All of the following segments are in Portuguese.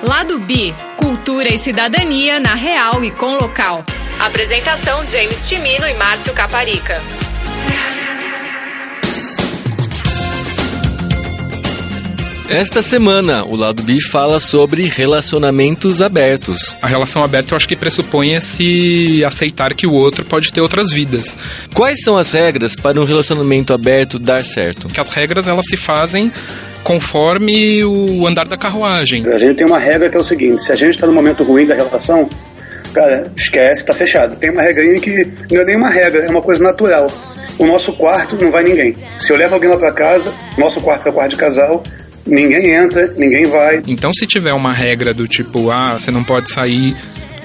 Lado B, cultura e cidadania na real e com local. Apresentação James Timino e Márcio Caparica. Esta semana, o Lado B fala sobre relacionamentos abertos. A relação aberta eu acho que pressupõe esse aceitar que o outro pode ter outras vidas. Quais são as regras para um relacionamento aberto dar certo? Que as regras elas se fazem conforme o andar da carruagem. A gente tem uma regra que é o seguinte: se a gente está no momento ruim da relação, cara, esquece, tá fechado. Tem uma regrinha que não é nem uma regra, é uma coisa natural. O nosso quarto não vai ninguém. Se eu levo alguém lá pra casa, nosso quarto é o quarto de casal, ninguém entra, ninguém vai. Então se tiver uma regra do tipo, você não pode sair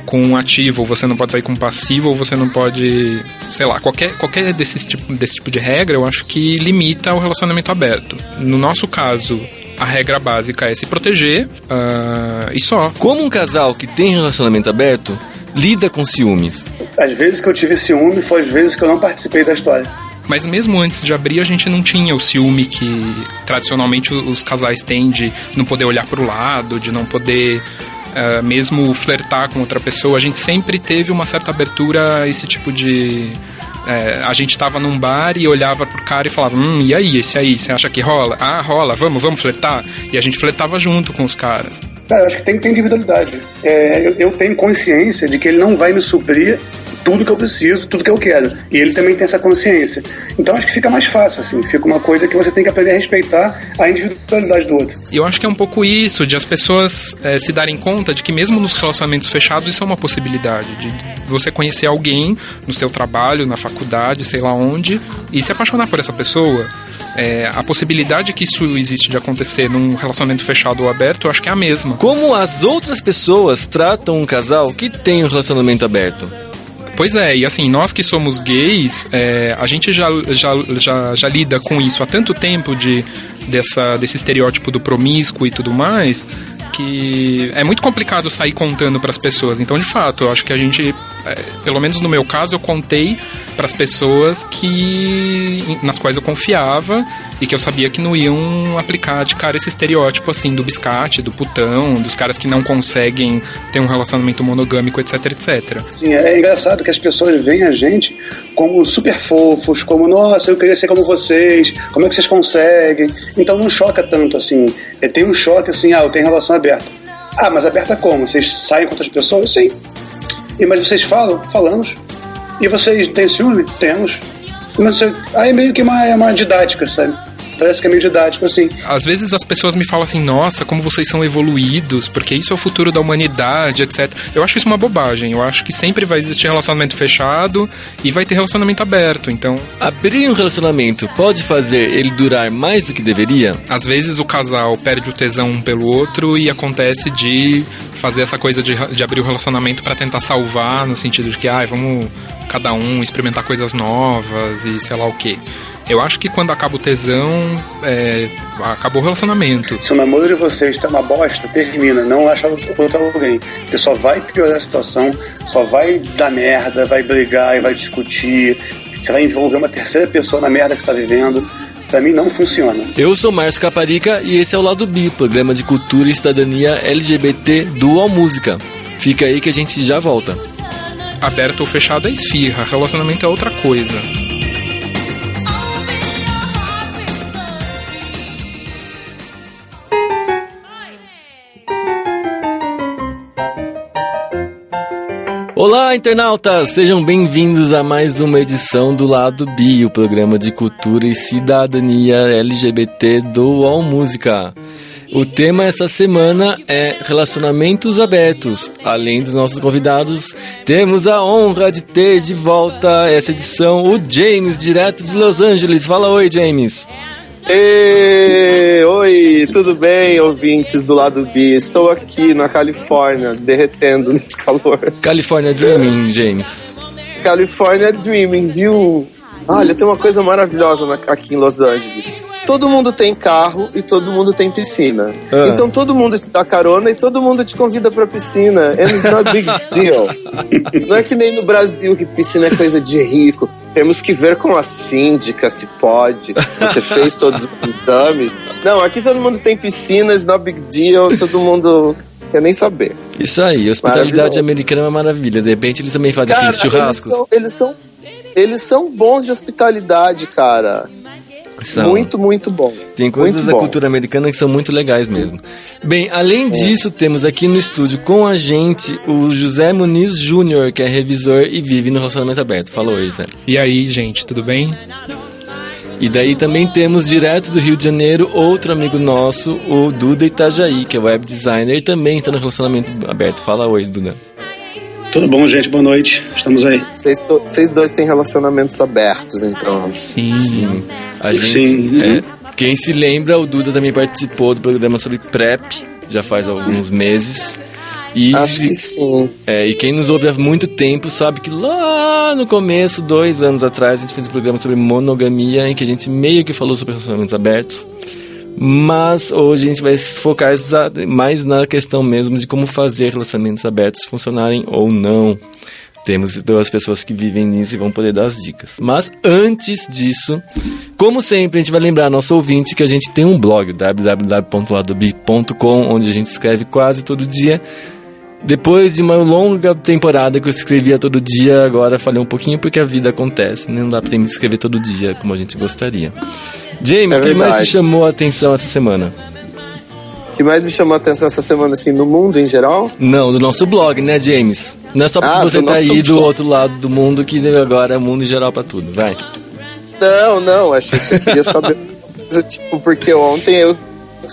com um ativo, ou você não pode sair com um passivo, ou você não pode, sei lá, qualquer desse tipo de regra, eu acho que limita o relacionamento aberto. No nosso caso, a regra básica é se proteger, e só. Como um casal que tem relacionamento aberto lida com ciúmes? Às vezes que eu tive ciúme foi às vezes que eu não participei da história. Mas mesmo antes de abrir, a gente não tinha o ciúme que tradicionalmente os casais têm de não poder olhar para o lado, de não poder mesmo flertar com outra pessoa. A gente sempre teve uma certa abertura a esse tipo de... a gente estava num bar e olhava pro cara e falava, e aí, esse aí, você acha que rola? Ah, rola, vamos flertar? E a gente flertava junto com os caras. Cara, eu acho que tem que ter individualidade. Eu tenho consciência de que ele não vai me suprir tudo que eu preciso, tudo que eu quero. E ele também tem essa consciência. Então acho que fica mais fácil, assim. Fica uma coisa que você tem que aprender a respeitar a individualidade do outro. Eu acho que é um pouco isso, de as pessoas se darem conta de que mesmo nos relacionamentos fechados isso é uma possibilidade. De você conhecer alguém no seu trabalho, na faculdade, sei lá onde, e se apaixonar por essa pessoa. A possibilidade que isso existe de acontecer num relacionamento fechado ou aberto, eu acho que é a mesma. Como as outras pessoas tratam um casal que tem um relacionamento aberto? Pois é, e assim, nós que somos gays, a gente já lida com isso há tanto tempo desse estereótipo do promíscuo e tudo mais, que é muito complicado sair contando para as pessoas. Então, de fato, eu acho que a gente, pelo menos no meu caso, eu contei para as pessoas nas quais eu confiava e que eu sabia que não iam aplicar de cara esse estereótipo assim do biscate, do putão, dos caras que não conseguem ter um relacionamento monogâmico, etc, etc. Sim, é engraçado que as pessoas veem a gente como super fofos, como, nossa, eu queria ser como vocês, como é que vocês conseguem? Então não choca tanto, assim. Tem um choque, assim, eu tenho relação aberta. Mas aberta como? Vocês saem com outras pessoas? Sim. Mas vocês falam? Falamos. E vocês têm ciúme? Temos. Mas aí meio que uma didática, sabe? Parece que é meio didático, assim. Às vezes as pessoas me falam assim, nossa, como vocês são evoluídos, porque isso é o futuro da humanidade, etc. Eu acho isso uma bobagem. Eu acho que sempre vai existir relacionamento fechado e vai ter relacionamento aberto, então... Abrir um relacionamento pode fazer ele durar mais do que deveria? Às vezes o casal perde o tesão um pelo outro e acontece de fazer essa coisa de abrir o relacionamento pra tentar salvar, no sentido de que, vamos cada um experimentar coisas novas e sei lá o quê. Eu acho que quando acaba o tesão, acabou o relacionamento. Se o namoro de vocês tá uma bosta, termina. Não acha outro alguém. Porque só vai piorar a situação, só vai dar merda, vai brigar e vai discutir. Você vai envolver uma terceira pessoa na merda que você tá vivendo. Pra mim não funciona. Eu sou Márcio Caparica e esse é o Lado B, programa de cultura e cidadania LGBT do UOL Música. Fica aí que a gente já volta. Aberto ou fechado é esfirra, relacionamento é outra coisa. Olá, internautas! Sejam bem-vindos a mais uma edição do Lado B, o programa de cultura e cidadania LGBT do UOL Música. O tema essa semana é relacionamentos abertos. Além dos nossos convidados, temos a honra de ter de volta essa edição o James, direto de Los Angeles. Fala oi, James. Oi, tudo bem, ouvintes do Lado B? Estou aqui na Califórnia, derretendo nesse calor. California Dreaming, James. California Dreaming, viu? Olha, tem uma coisa maravilhosa aqui em Los Angeles. Todo mundo tem carro e todo mundo tem piscina. Então todo mundo te dá carona e todo mundo te convida pra piscina. And it's not a big deal. Não é que nem no Brasil que piscina é coisa de rico. Temos que ver com a síndica se pode. Você fez todos os exames. Não, aqui todo mundo tem piscina, it's not a big deal. Todo mundo quer nem saber. Isso aí, hospitalidade americana é uma maravilha. De repente eles também fazem aqueles churrascos. Eles são bons de hospitalidade, cara. São. Muito, muito bom. Tem coisas muito da bom. cultura americana que são muito legais mesmo. Bem, além disso, temos aqui no estúdio com a gente o José Muniz Júnior, que é revisor e vive no relacionamento aberto. Fala oi, José. E aí, gente, tudo bem? E daí também temos, direto do Rio de Janeiro, outro amigo nosso, o Duda Itajaí, que é web designer e também está no relacionamento aberto. Fala oi, Duda. Tudo bom, gente? Boa noite. Estamos aí. Vocês dois têm relacionamentos abertos, então. Sim. A gente, Sim. Quem se lembra, o Duda também participou do programa sobre PrEP, já faz alguns meses. E, Acho que sim. e quem nos ouve há muito tempo sabe que lá no começo, 2 anos atrás, a gente fez um programa sobre monogamia, em que a gente meio que falou sobre relacionamentos abertos. Mas hoje a gente vai focar mais na questão mesmo de como fazer relacionamentos abertos funcionarem ou não. Temos 2 pessoas que vivem nisso e vão poder dar as dicas. Mas antes disso, como sempre, a gente vai lembrar nosso ouvinte que a gente tem um blog, www.ladobi.com, onde a gente escreve quase todo dia. Depois de uma longa temporada que eu escrevia todo dia, agora falei um pouquinho porque a vida acontece. Não dá pra ter que escrever todo dia como a gente gostaria. James, o que mais te chamou a atenção essa semana? O que mais me chamou a atenção essa semana, assim, no mundo em geral? Não, do nosso blog, né, James? Não é só porque você tá aí do outro lado do mundo que agora é mundo em geral pra tudo. Vai. Não, achei que você queria saber. Tipo, porque ontem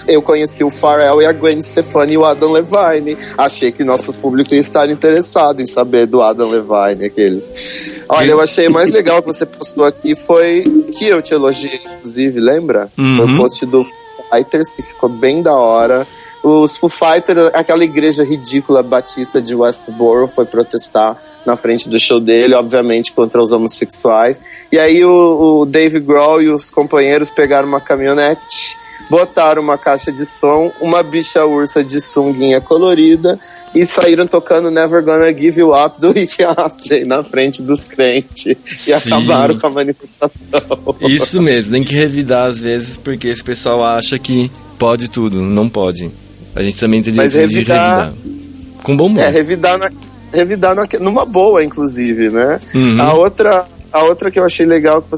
eu conheci o Pharrell e a Gwen Stefani e o Adam Levine. Achei que nosso público ia estar interessado em saber do Adam Levine, aqueles. Olha, eu achei mais legal que você postou aqui foi que eu te elogiei, inclusive, lembra? Foi o post do Foo Fighters, que ficou bem da hora. Os Foo Fighters, aquela igreja ridícula batista de Westboro, foi protestar na frente do show dele, obviamente contra os homossexuais. E aí o Dave Grohl e os companheiros pegaram uma caminhonete, botaram uma caixa de som, uma bicha ursa de sunguinha colorida e saíram tocando Never Gonna Give You Up do Rick Astley na frente dos crentes. E acabaram com a manifestação. Isso mesmo, tem que revidar às vezes, porque esse pessoal acha que pode tudo, não pode. A gente também tem direito de revidar. Com bom humor. Revidar numa boa, inclusive, né? A outra que eu achei legal que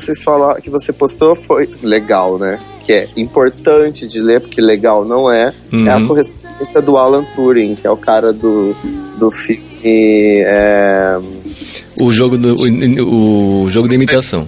que você postou foi legal, né? Que é importante de ler, porque legal não é. É a correspondência do Alan Turing, que é o cara do filme. O jogo da imitação.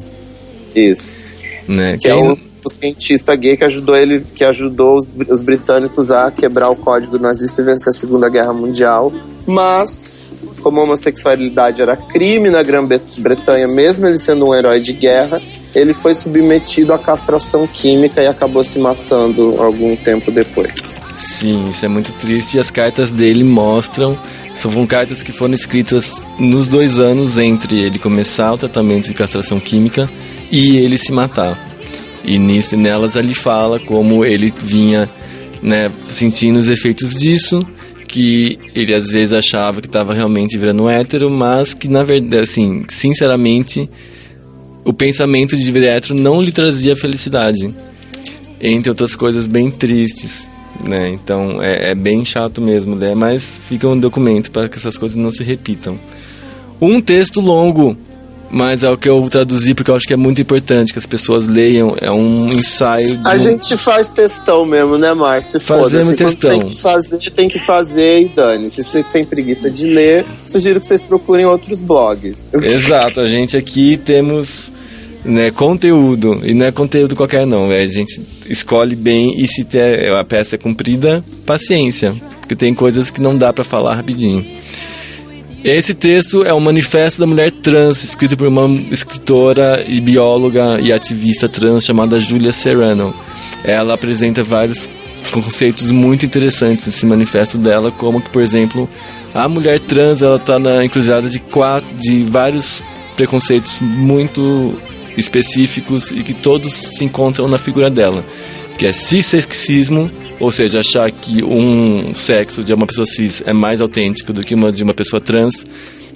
Isso. Né? Que é o cientista gay que ajudou os britânicos a quebrar o código nazista e vencer a Segunda Guerra Mundial. Mas, como a homossexualidade era crime na Grã-Bretanha, mesmo ele sendo um herói de guerra, ele foi submetido à castração química e acabou se matando algum tempo depois. Sim, isso é muito triste. E as cartas dele mostram... São cartas que foram escritas nos 2 anos entre ele começar o tratamento de castração química e ele se matar. E nelas ele fala como ele vinha, né, sentindo os efeitos disso, que ele às vezes achava que estava realmente virando hétero, mas que na verdade, assim, sinceramente, o pensamento de vir hétero não lhe trazia felicidade, entre outras coisas bem tristes, né? Então é bem chato mesmo, né? Mas fica um documento para que essas coisas não se repitam. Um texto longo, mas é o que eu traduzi porque eu acho que é muito importante que as pessoas leiam. É um ensaio de A gente faz textão mesmo, né, Márcio? Fazemos textão. Tem que fazer e dane. Se você tem preguiça de ler, sugiro que vocês procurem outros blogs. Exato, a gente aqui temos, né, conteúdo, e não é conteúdo qualquer não, a gente escolhe bem, e se a peça é comprida, paciência, porque tem coisas que não dá pra falar rapidinho. Esse texto é um manifesto da mulher trans, escrito por uma escritora e bióloga e ativista trans chamada Julia Serrano. Ela apresenta vários conceitos muito interessantes nesse manifesto dela, como que, por exemplo, a mulher trans ela está na encruzilhada de vários preconceitos muito específicos e que todos se encontram na figura dela, que é cissexismo, ou seja, achar que um sexo de uma pessoa cis é mais autêntico do que de uma pessoa trans.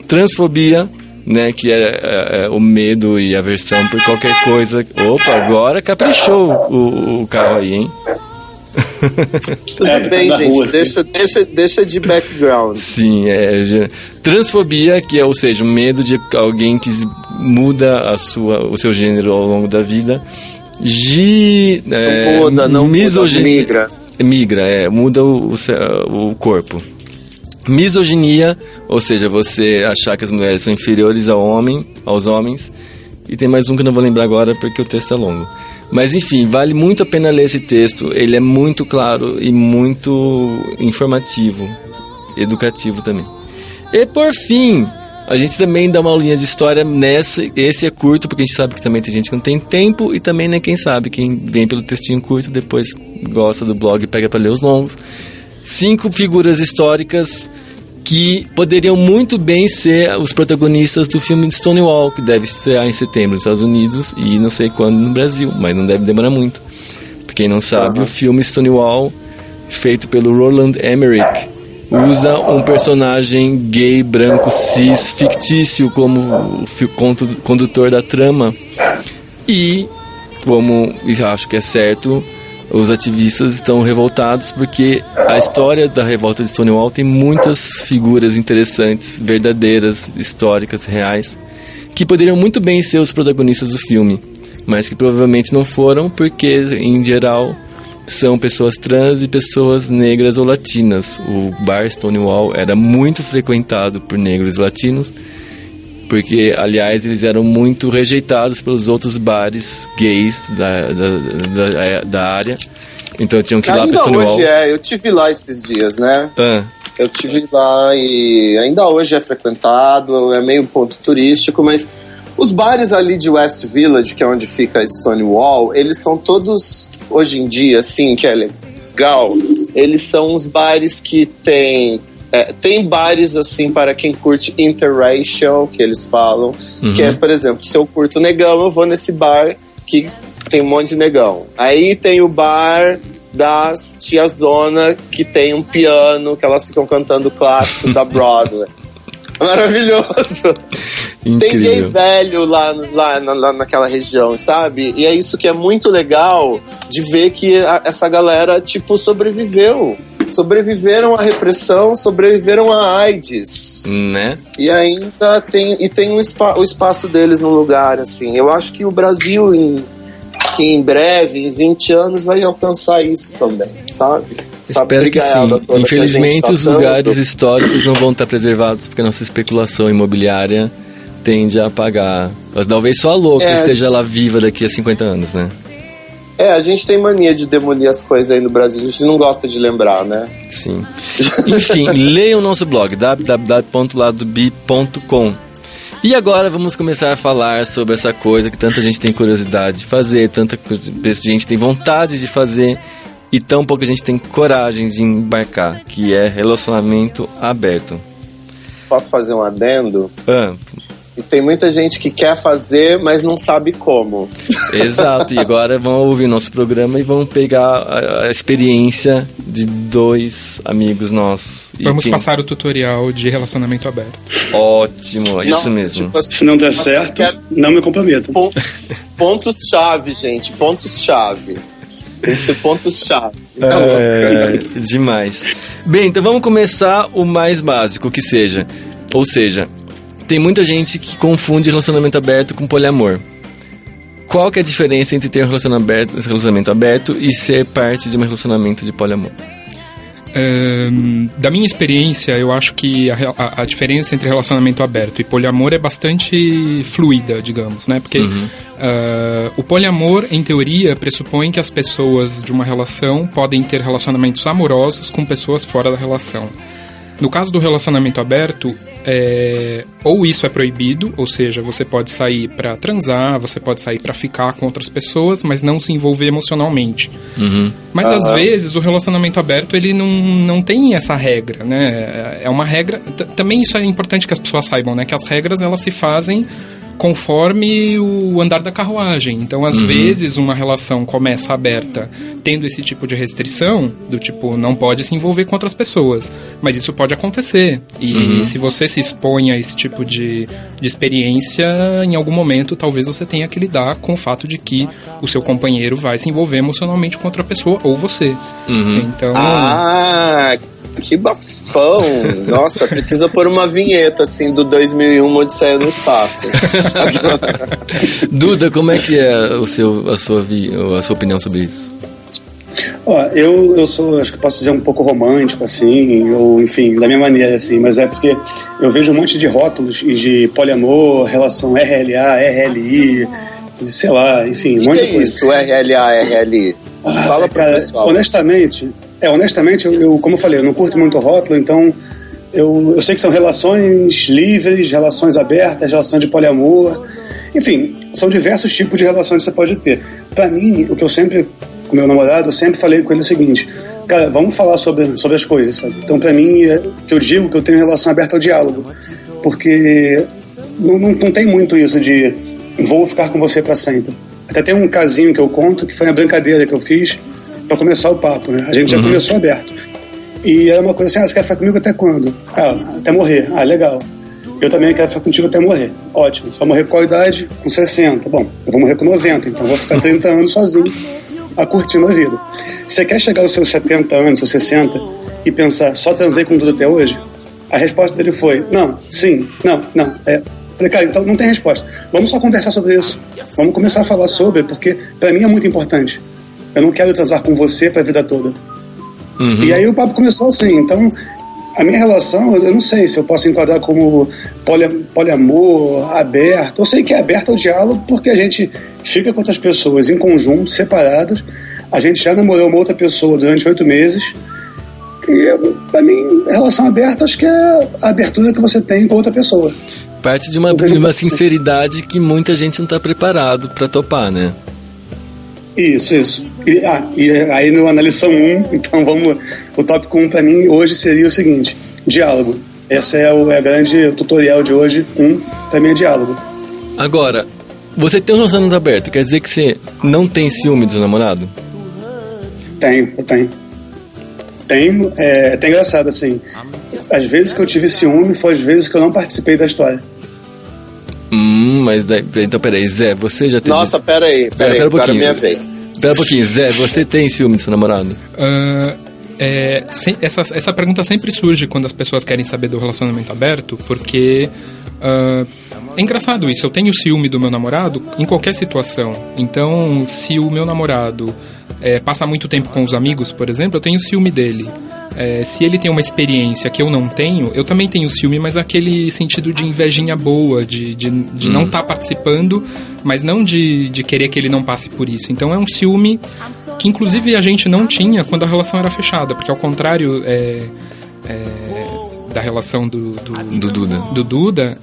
Transfobia, né, que é o medo e aversão por qualquer coisa. Opa, agora caprichou o carro aí, hein? Tudo bem, gente, deixa de background. Sim, transfobia, que é, ou seja, o medo de alguém que muda o seu gênero ao longo da vida. Muda o corpo. Misoginia, ou seja, você achar que as mulheres são inferiores aos homens. E tem mais um que eu não vou lembrar agora porque o texto é longo. Mas enfim, vale muito a pena ler esse texto. Ele é muito claro e muito informativo, educativo também. E por fim, a gente também dá uma aulinha de história nessa. Esse é curto, porque a gente sabe que também tem gente que não tem tempo. E também, né, quem sabe, quem vem pelo textinho curto, depois gosta do blog e pega para ler os longos. 5 figuras históricas que poderiam muito bem ser os protagonistas do filme de Stonewall, que deve estrear em setembro nos Estados Unidos e não sei quando no Brasil, mas não deve demorar muito. Pra quem não sabe, o filme Stonewall, feito pelo Roland Emmerich, usa um personagem gay, branco, cis, fictício como condutor da trama. E, como eu acho que é certo, os ativistas estão revoltados porque a história da revolta de Stonewall tem muitas figuras interessantes, verdadeiras, históricas, reais, que poderiam muito bem ser os protagonistas do filme, mas que provavelmente não foram porque, em geral, são pessoas trans e pessoas negras ou latinas. O bar Stonewall era muito frequentado por negros e latinos, porque, aliás, eles eram muito rejeitados pelos outros bares gays da área. Então tinham que ir lá para Stonewall. Hoje eu tive lá esses dias, né? Eu tive lá e ainda hoje é frequentado, é meio ponto turístico, mas os bares ali de West Village, que é onde fica Stonewall, eles são todos, hoje em dia, assim, que é legal, eles são os bares que tem bares, assim, para quem curte interracial, que eles falam, que é, por exemplo, se eu curto negão, eu vou nesse bar que tem um monte de negão. Aí tem o bar das tiazona, que tem um piano, que elas ficam cantando clássicos da Broadway. Maravilhoso! Incrível. Tem gay velho lá naquela região, sabe? E é isso que é muito legal de ver que essa galera, tipo, sobreviveram à repressão, sobreviveram à AIDS, né? E ainda tem o espaço deles no lugar, assim. Eu acho que o Brasil, em breve, em 20 anos, vai alcançar isso também, sabe? Espero que sim. Infelizmente, os lugares históricos não vão estar preservados porque a nossa especulação imobiliária tende a apagar. Talvez só a louca esteja lá viva daqui a 50 anos, né? A gente tem mania de demolir as coisas aí no Brasil, a gente não gosta de lembrar, né? Sim. Enfim, leiam o nosso blog, www.ladobi.com. E agora vamos começar a falar sobre essa coisa que tanta gente tem curiosidade de fazer, tanta gente tem vontade de fazer e tão pouca gente tem coragem de embarcar, que é relacionamento aberto. Posso fazer um adendo? E tem muita gente que quer fazer, mas não sabe como. Exato, e agora vão ouvir nosso programa e vão pegar a experiência de 2 amigos nossos. Vamos passar o tutorial de relacionamento aberto. Ótimo, isso mesmo. Tipo assim, se não der certo, não me comprometa. Pontos-chave, gente, pontos-chave. Tem que ser pontos-chave. Demais. Bem, então vamos começar o mais básico que seja. Ou seja, tem muita gente que confunde relacionamento aberto com poliamor. Qual que é a diferença entre ter um relacionamento aberto e ser parte de um relacionamento de poliamor? Da minha experiência, eu acho que a diferença entre relacionamento aberto e poliamor é bastante fluida, digamos, né? Porque o poliamor, em teoria, pressupõe que as pessoas de uma relação podem ter relacionamentos amorosos com pessoas fora da relação. No caso do relacionamento aberto, ou isso é proibido, ou seja, você pode sair pra transar, você pode sair pra ficar com outras pessoas, mas não se envolver emocionalmente. Mas às vezes o relacionamento aberto ele não tem essa regra, né? É uma regra. Também isso é importante que as pessoas saibam, né? Que as regras elas se fazem conforme o andar da carruagem. Então, às vezes, uma relação começa aberta tendo esse tipo de restrição, do tipo, não pode se envolver com outras pessoas. Mas isso pode acontecer. E se você se expõe a esse tipo de experiência, em algum momento, talvez você tenha que lidar com o fato de que o seu companheiro vai se envolver emocionalmente com outra pessoa, ou você. Então... Que bafão! Nossa, precisa pôr uma vinheta, assim, do 2001, Odisseia no Espaço. Duda, como é que é a sua opinião sobre isso? Ó, eu sou, acho que posso dizer, um pouco romântico, assim, ou enfim, da minha maneira, assim, mas é porque eu vejo um monte de rótulos e de poliamor, relação RLA, RLI, sei lá, enfim, um monte de coisa. Isso, RLA, RLI? Fala pro pessoal. Honestamente, eu, como eu falei, eu não curto muito rótulo, então eu sei que são relações livres, relações abertas, relações de poliamor, enfim, são diversos tipos de relações que você pode ter. Pra mim, o que eu sempre, com meu namorado, eu sempre falei com ele o seguinte: cara, vamos falar sobre as coisas, sabe? Então, pra mim, que eu digo que eu tenho relação aberta ao diálogo, porque não tem muito isso de vou ficar com você pra sempre. Até tem um casinho que eu conto, que foi uma brincadeira que eu fiz pra começar o papo, né? A gente já começou aberto. E era uma coisa assim: você quer ficar comigo até quando? Até morrer. Legal. Eu também quero ficar contigo até morrer. Ótimo. Você vai morrer com qual idade? Com 60. Bom, eu vou morrer com 90, então eu vou ficar 30 anos sozinho, curtindo a vida. Você quer chegar aos seus 70 anos, seus 60, e pensar, só transei com tudo até hoje? A resposta dele foi, não, sim, não. Falei, cara, então não tem resposta. Vamos só conversar sobre isso. Vamos começar a falar sobre, porque pra mim é muito importante. Eu não quero transar com você pra vida toda. E aí o papo começou assim. Então, a minha relação, eu não sei se eu posso enquadrar como poliamor, aberto. Eu sei que é aberto ao diálogo porque a gente fica com outras pessoas em conjunto, separadas. A gente já namorou uma outra pessoa durante 8 meses. E, pra mim, relação aberta, acho que é a abertura que você tem com outra pessoa. Parte de uma sinceridade que muita gente não tá preparado pra topar, né? Isso. E aí na lição 1, então o tópico 1 pra mim hoje seria o seguinte: diálogo. Essa é a grande tutorial de hoje. Pra mim é diálogo. Agora, você tem um relacionamento aberto, quer dizer que você não tem ciúme do seu namorado? Eu tenho. É até engraçado, assim. As vezes que eu tive ciúme foi as vezes que eu não participei da história. Mas daí, então peraí, Zé, você já tem... Nossa, peraí, Pera um agora é pouquinho. minha vez. Espera um pouquinho, Zé, você tem ciúme do seu namorado? Essa pergunta sempre surge quando as pessoas querem saber do relacionamento aberto, porque é engraçado isso. Eu tenho ciúme do meu namorado em qualquer situação. Então, se o meu namorado passa muito tempo com os amigos, por exemplo, eu tenho ciúme dele. Se ele tem uma experiência que eu não tenho, eu também tenho ciúme, mas aquele sentido de invejinha boa, de não estar participando, mas não de querer que ele não passe por isso. Então é um ciúme que inclusive a gente não tinha quando a relação era fechada, porque ao contrário da relação do Duda,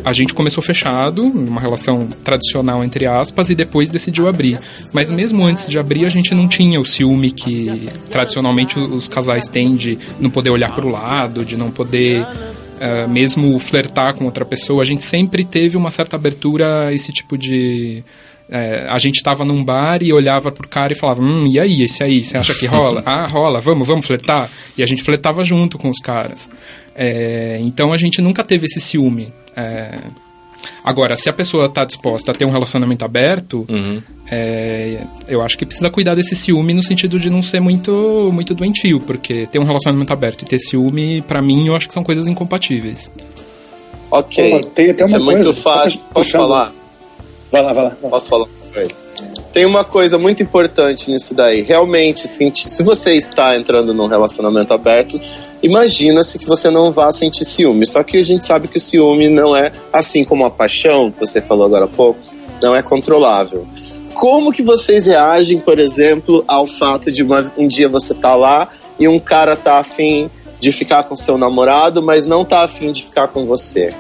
a gente começou fechado, numa relação tradicional, entre aspas, e depois decidiu abrir. Mas mesmo antes de abrir, a gente não tinha o ciúme que tradicionalmente os casais têm de não poder olhar para o lado, de não poder mesmo flertar com outra pessoa. A gente sempre teve uma certa abertura a esse tipo de... a gente estava num bar e olhava pro cara e falava, e aí, esse aí, você acha que rola? Rola, vamos flertar? E a gente flertava junto com os caras. Então a gente nunca teve esse ciúme. Agora, se a pessoa está disposta a ter um relacionamento aberto, eu acho que precisa cuidar desse ciúme no sentido de não ser muito, muito doentio, porque ter um relacionamento aberto e ter ciúme, pra mim, eu acho que são coisas incompatíveis. Ok, tem até uma isso coisa, é muito fácil. Posso falar? Vai lá. Posso falar? Tem uma coisa muito importante nisso daí. Realmente, se você está entrando num relacionamento aberto, imagina-se que você não vá sentir ciúme. Só que a gente sabe que o ciúme não é, assim como a paixão, que você falou agora há pouco, não é controlável. Como que vocês reagem, por exemplo, ao fato de um dia você tá lá e um cara tá afim de ficar com seu namorado, mas não tá afim de ficar com você?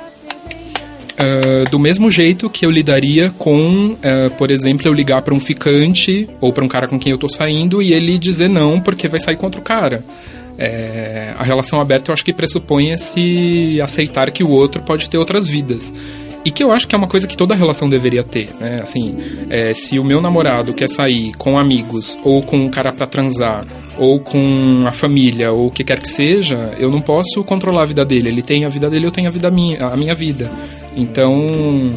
Do mesmo jeito que eu lidaria com, por exemplo, eu ligar para um ficante ou para um cara com quem eu tô saindo e ele dizer não porque vai sair com outro cara. A relação aberta eu acho que pressupõe esse aceitar que o outro pode ter outras vidas. E que eu acho que é uma coisa que toda relação deveria ter, né? Assim, se o meu namorado quer sair com amigos, ou com um cara pra transar, ou com a família, ou o que quer que seja, eu não posso controlar a vida dele. Ele tem a vida dele, eu tenho a minha vida. Então,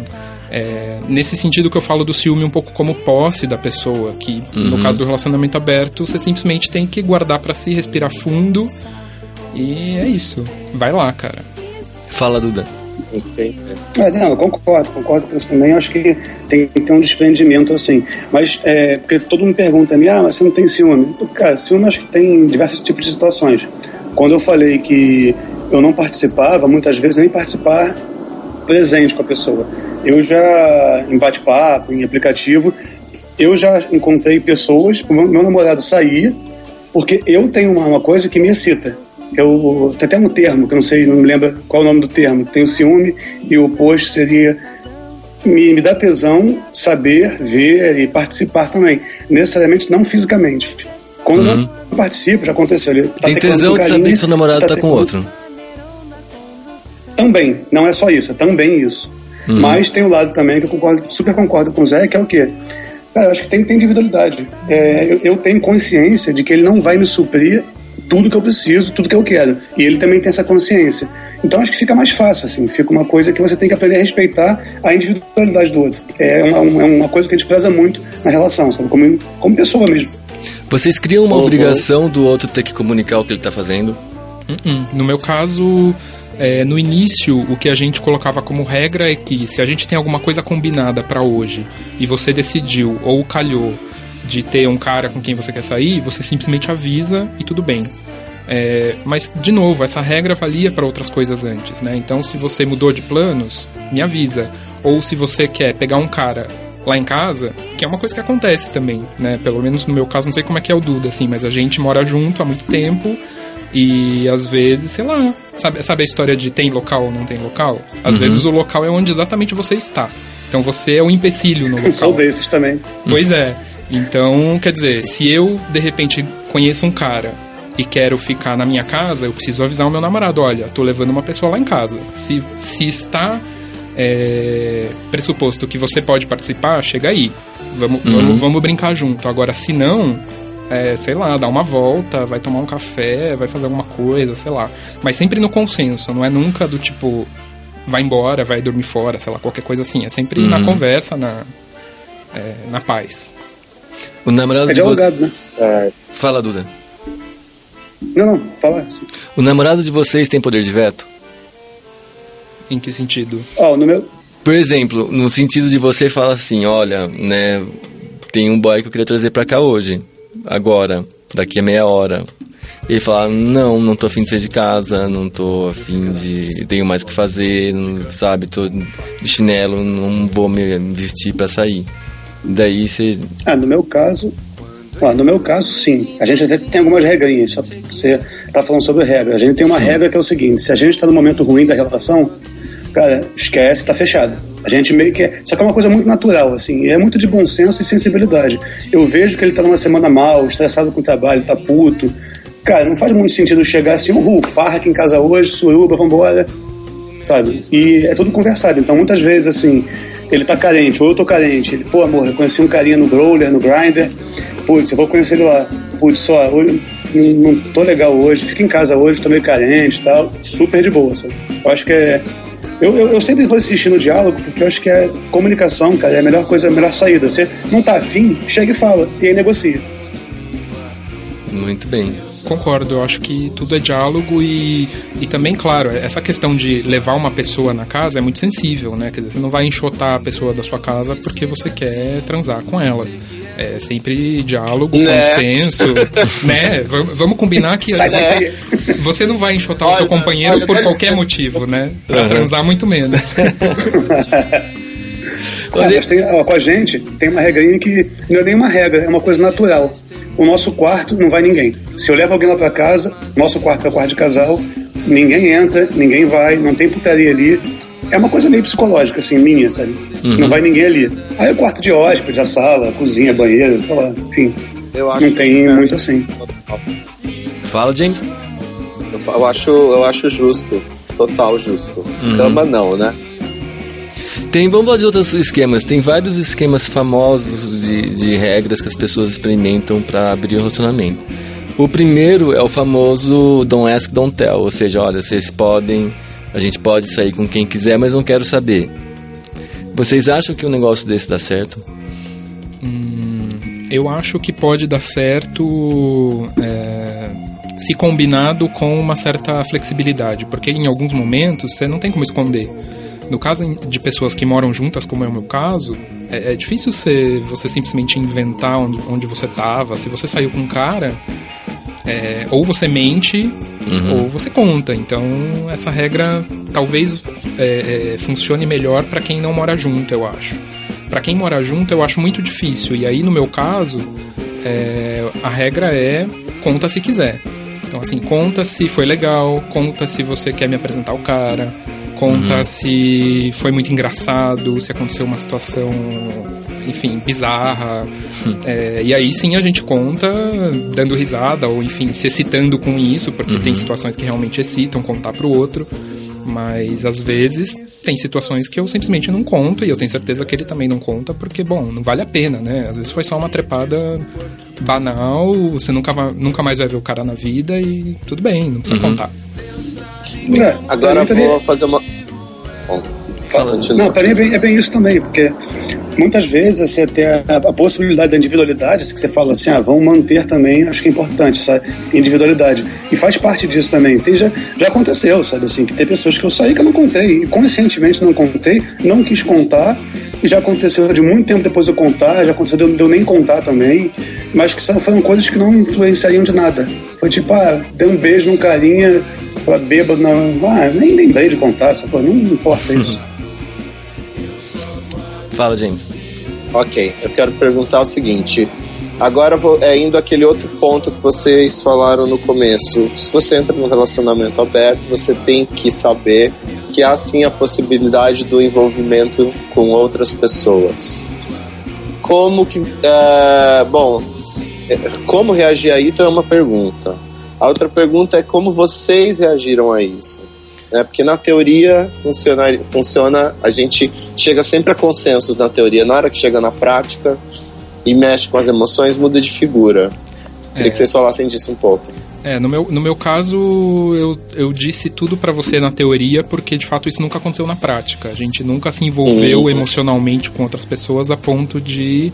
nesse sentido que eu falo do ciúme um pouco como posse da pessoa, que no caso do relacionamento aberto, você simplesmente tem que guardar pra si, respirar fundo, e é isso. Vai lá, cara. Fala, Duda. Não, eu concordo com você também. Acho que tem que ter um desprendimento assim. Mas, porque todo mundo pergunta a mim, mas você não tem ciúme? Cara, ciúme acho que tem diversos tipos de situações. Quando eu falei que eu não participava, muitas vezes nem participar presente com a pessoa. Eu já, em bate-papo, em aplicativo, eu já encontrei pessoas, o meu namorado saía, porque eu tenho uma coisa que me excita. Tem até um termo, que eu não me lembro qual é o nome do termo. Tem o ciúme e o oposto seria me dá tesão saber, ver e participar também. Necessariamente não fisicamente. Quando eu não participo, já aconteceu. Ele tem tesão de saber que seu namorado tá com outro. Também, não é só isso, é também isso. Mas tem um lado também que eu super concordo com o Zé, que é o quê? Cara, eu acho que tem individualidade. Eu tenho consciência de que ele não vai me suprir tudo que eu preciso, tudo que eu quero. E ele também tem essa consciência. Então acho que fica mais fácil, assim. Fica uma coisa que você tem que aprender a respeitar a individualidade do outro. É uma coisa que a gente preza muito na relação, sabe? Como pessoa mesmo. Vocês criam uma obrigação do outro ter que comunicar o que ele tá fazendo? No meu caso, no início, o que a gente colocava como regra é que se a gente tem alguma coisa combinada pra hoje e você decidiu ou calhou de ter um cara com quem você quer sair, você simplesmente avisa e tudo bem. Mas, de novo, essa regra valia para outras coisas antes, né? Então, se você mudou de planos, me avisa. Ou se você quer pegar um cara lá em casa, que é uma coisa que acontece também, né? Pelo menos no meu caso, não sei como é que é o Duda, assim, mas a gente mora junto há muito tempo e, às vezes, sei lá, sabe a história de tem local ou não tem local? Às vezes o local é onde exatamente você está. Então, você é o empecilho no local. Sou desses também. Pois é. Então, quer dizer, se eu, de repente, conheço um cara e quero ficar na minha casa, eu preciso avisar o meu namorado, olha, tô levando uma pessoa lá em casa. Se está pressuposto que você pode participar, chega aí. Vamos brincar junto. Agora, se não, sei lá, dá uma volta, vai tomar um café, vai fazer alguma coisa, sei lá. Mas sempre no consenso, não é nunca do tipo, vai embora, vai dormir fora, sei lá, qualquer coisa assim. É sempre na conversa, na paz. O namorado dialogado, né? Fala, Duda. Não, fala. O namorado de vocês tem poder de veto? Em que sentido? No meu... Por exemplo, no sentido de você falar assim, olha, né, tem um boy que eu queria trazer pra cá hoje, agora, daqui a meia hora. Ele fala, não tô afim de sair de casa, não tô afim de... tenho mais o que fazer, sabe, tô de chinelo, não vou me vestir pra sair. Daí você... No meu caso, sim. A gente até tem algumas regrinhas. Você tá falando sobre regra. A gente tem uma regra que é o seguinte: se a gente tá no momento ruim da relação, cara, esquece, tá fechado. A gente meio que... Só que é uma coisa muito natural, assim. É muito de bom senso e sensibilidade. Eu vejo que ele tá numa semana mal, estressado com o trabalho, tá puto. Cara, não faz muito sentido chegar assim, farra aqui em casa hoje, suruba, vambora, sabe? E é tudo conversado. Então, muitas vezes, assim... Ele tá carente, ou eu tô carente. Ele, amor, eu conheci um carinha no Growler, no Grindr. Putz, eu vou conhecer ele lá. Putz, hoje não tô legal hoje, fica em casa hoje, tô meio carente e tal. Super de boa, sabe? Eu acho que eu sempre vou insistir no diálogo, porque eu acho que a comunicação, cara, é a melhor coisa, a melhor saída. Você não tá afim, chega e fala, e aí negocia. Muito bem. Concordo, eu acho que tudo é diálogo e também, claro, essa questão de levar uma pessoa na casa é muito sensível, né? Quer dizer, você não vai enxotar a pessoa da sua casa porque você quer transar com ela. É sempre diálogo, consenso, né? Vamos combinar que você não vai enxotar o seu companheiro por qualquer motivo, né? Pra transar muito menos. Mas com a gente tem uma regrinha que não é nem uma regra, é uma coisa natural. O nosso quarto não vai ninguém. Se eu levo alguém lá pra casa, nosso quarto é o quarto de casal, ninguém entra, ninguém vai, não tem putaria ali. É uma coisa meio psicológica, assim, minha, sabe? Não vai ninguém ali. Aí é o quarto de hóspede, a sala, a cozinha, banheiro, sei lá, enfim. Não tem muito assim. Fala, James. Eu acho justo, total justo. Cama não, né? Vamos falar de outros esquemas. Tem vários esquemas famosos de regras que as pessoas experimentam para abrir o relacionamento. O primeiro é o famoso don't ask, don't tell. Ou seja, olha, a gente pode sair com quem quiser, mas não quero saber. Vocês acham que um negócio desse dá certo? Eu acho que pode dar certo se combinado com uma certa flexibilidade, porque em alguns momentos você não tem como esconder. No caso de pessoas que moram juntas, como é o meu caso, é difícil você simplesmente inventar onde você estava. Se você saiu com um cara, ou você mente, ou você conta. Então, essa regra talvez funcione melhor para quem não mora junto, eu acho. Para quem mora junto, eu acho muito difícil. E aí, no meu caso, a regra é conta se quiser. Então, assim, conta se foi legal, conta se você quer me apresentar o cara, conta se foi muito engraçado, se aconteceu uma situação, enfim, bizarra. E aí sim a gente conta dando risada, ou enfim, se excitando com isso, porque tem situações que realmente excitam contar pro outro. Mas às vezes tem situações que eu simplesmente não conto, e eu tenho certeza que ele também não conta, porque, bom, não vale a pena, né? Às vezes foi só uma trepada banal, você nunca mais vai ver o cara na vida e tudo bem, não precisa contar. Agora eu vou fazer uma... Não, para mim é bem isso também, porque muitas vezes você tem a possibilidade da individualidade, que você fala assim, vamos manter também, acho que é importante essa individualidade, e faz parte disso também. Já aconteceu, sabe, assim, que tem pessoas que eu saí que eu não contei, e conscientemente não contei, não quis contar, e já aconteceu de muito tempo depois eu contar, já aconteceu de eu nem contar também, mas que foram coisas que não influenciariam de nada. Foi tipo, dei um beijo num carinha, bêbado, nem lembrei de contar, sabe? Não importa isso. Fala, James. Ok, eu quero perguntar o seguinte. Agora indo àquele outro ponto que vocês falaram no começo. Se você entra num relacionamento aberto, você tem que saber que há sim a possibilidade do envolvimento com outras pessoas. Como reagir a isso é uma pergunta. A outra pergunta é como vocês reagiram a isso. Porque na teoria funciona, a gente chega sempre a consensos na teoria, na hora que chega na prática e mexe com as emoções, muda de figura. Queria que vocês falassem disso um pouco. No meu caso, eu disse tudo pra você na teoria, porque de fato isso nunca aconteceu na prática. A gente nunca se envolveu emocionalmente com outras pessoas a ponto de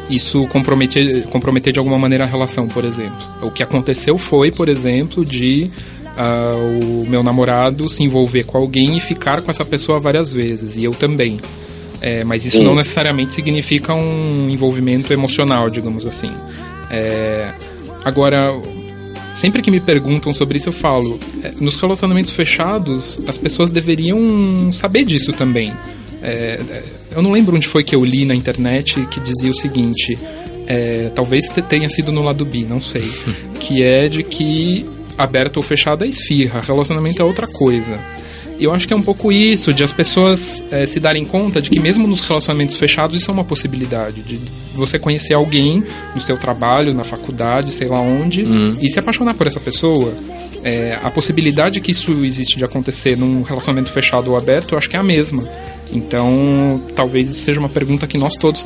isso comprometer de alguma maneira a relação, por exemplo. O que aconteceu foi, por exemplo, de o meu namorado se envolver com alguém e ficar com essa pessoa várias vezes, e eu também. Mas isso não necessariamente significa um envolvimento emocional, digamos assim. Agora, sempre que me perguntam sobre isso, eu falo, nos relacionamentos fechados, as pessoas deveriam saber disso também. Eu não lembro onde foi que eu li na internet que dizia o seguinte, talvez tenha sido no lado B, não sei, que é de que aberto ou fechado é esfirra, relacionamento é outra coisa. E eu acho que é um pouco isso, de as pessoas se darem conta de que mesmo nos relacionamentos fechados isso é uma possibilidade, de você conhecer alguém no seu trabalho, na faculdade, sei lá onde, e se apaixonar por essa pessoa. A possibilidade que isso existe de acontecer num relacionamento fechado ou aberto, eu acho que é a mesma. Então, talvez isso seja uma pergunta que nós todos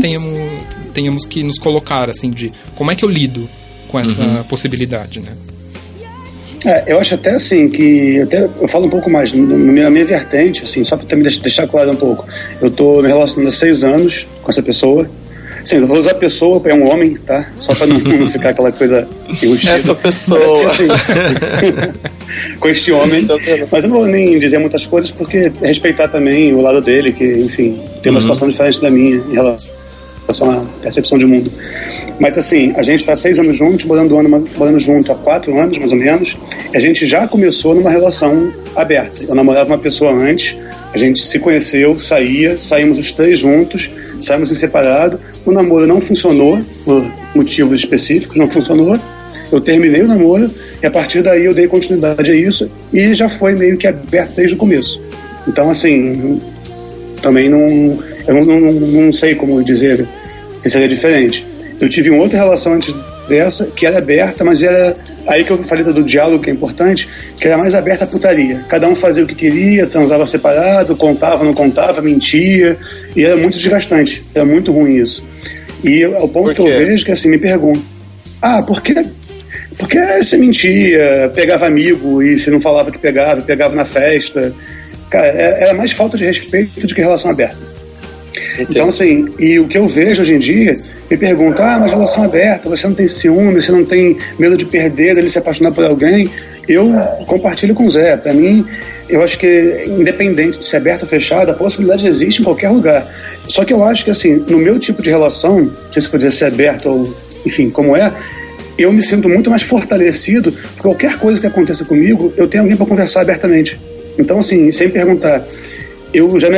tenhamos que nos colocar, assim, de como é que eu lido com essa possibilidade, né? Eu acho até assim que eu falo um pouco mais na minha vertente, assim, só para deixar claro um pouco. Eu tô me relacionando há 6 anos com essa pessoa. Sim, eu vou usar pessoa, é um homem, tá? Só para não ficar aquela coisa enrustida. Essa pessoa. Assim, com este homem. Mas eu não vou nem dizer muitas coisas, porque respeitar também o lado dele, que, enfim, tem uma situação diferente da minha em relação à percepção de mundo. Mas assim, a gente está 6 anos juntos, morando junto há 4 anos, mais ou menos. A gente já começou numa relação aberta. Eu namorava uma pessoa antes, a gente se conheceu, saímos os 3 juntos, saímos em separado. O namoro não funcionou, por motivos específicos, não funcionou. Eu terminei o namoro e a partir daí eu dei continuidade a isso e já foi meio que aberto desde o começo. Então, assim, também eu não sei como dizer se seria diferente. Eu tive uma outra relação antes dessa, que era aberta, mas era aí que eu falei do diálogo, que é importante, que era mais aberta à putaria. Cada um fazia o que queria, transava separado, contava, não contava, mentia, e era muito desgastante, era muito ruim isso. E ao ponto que eu vejo que assim, me pergunto, por que você mentia, pegava amigo e se não falava que pegava na festa? Cara, era mais falta de respeito do que relação aberta. Entendo. Então assim, e o que eu vejo hoje em dia, me perguntam, mas relação aberta, você não tem ciúme, você não tem medo de perder, dele se apaixonar por alguém? Eu compartilho com o Zé. Pra mim, eu acho que independente de ser aberto ou fechado, a possibilidade existe em qualquer lugar. Só que eu acho que assim, no meu tipo de relação, não sei se for dizer ser aberto ou, enfim, como eu me sinto muito mais fortalecido, porque qualquer coisa que aconteça comigo, eu tenho alguém para conversar abertamente. Então assim, sem perguntar, eu já me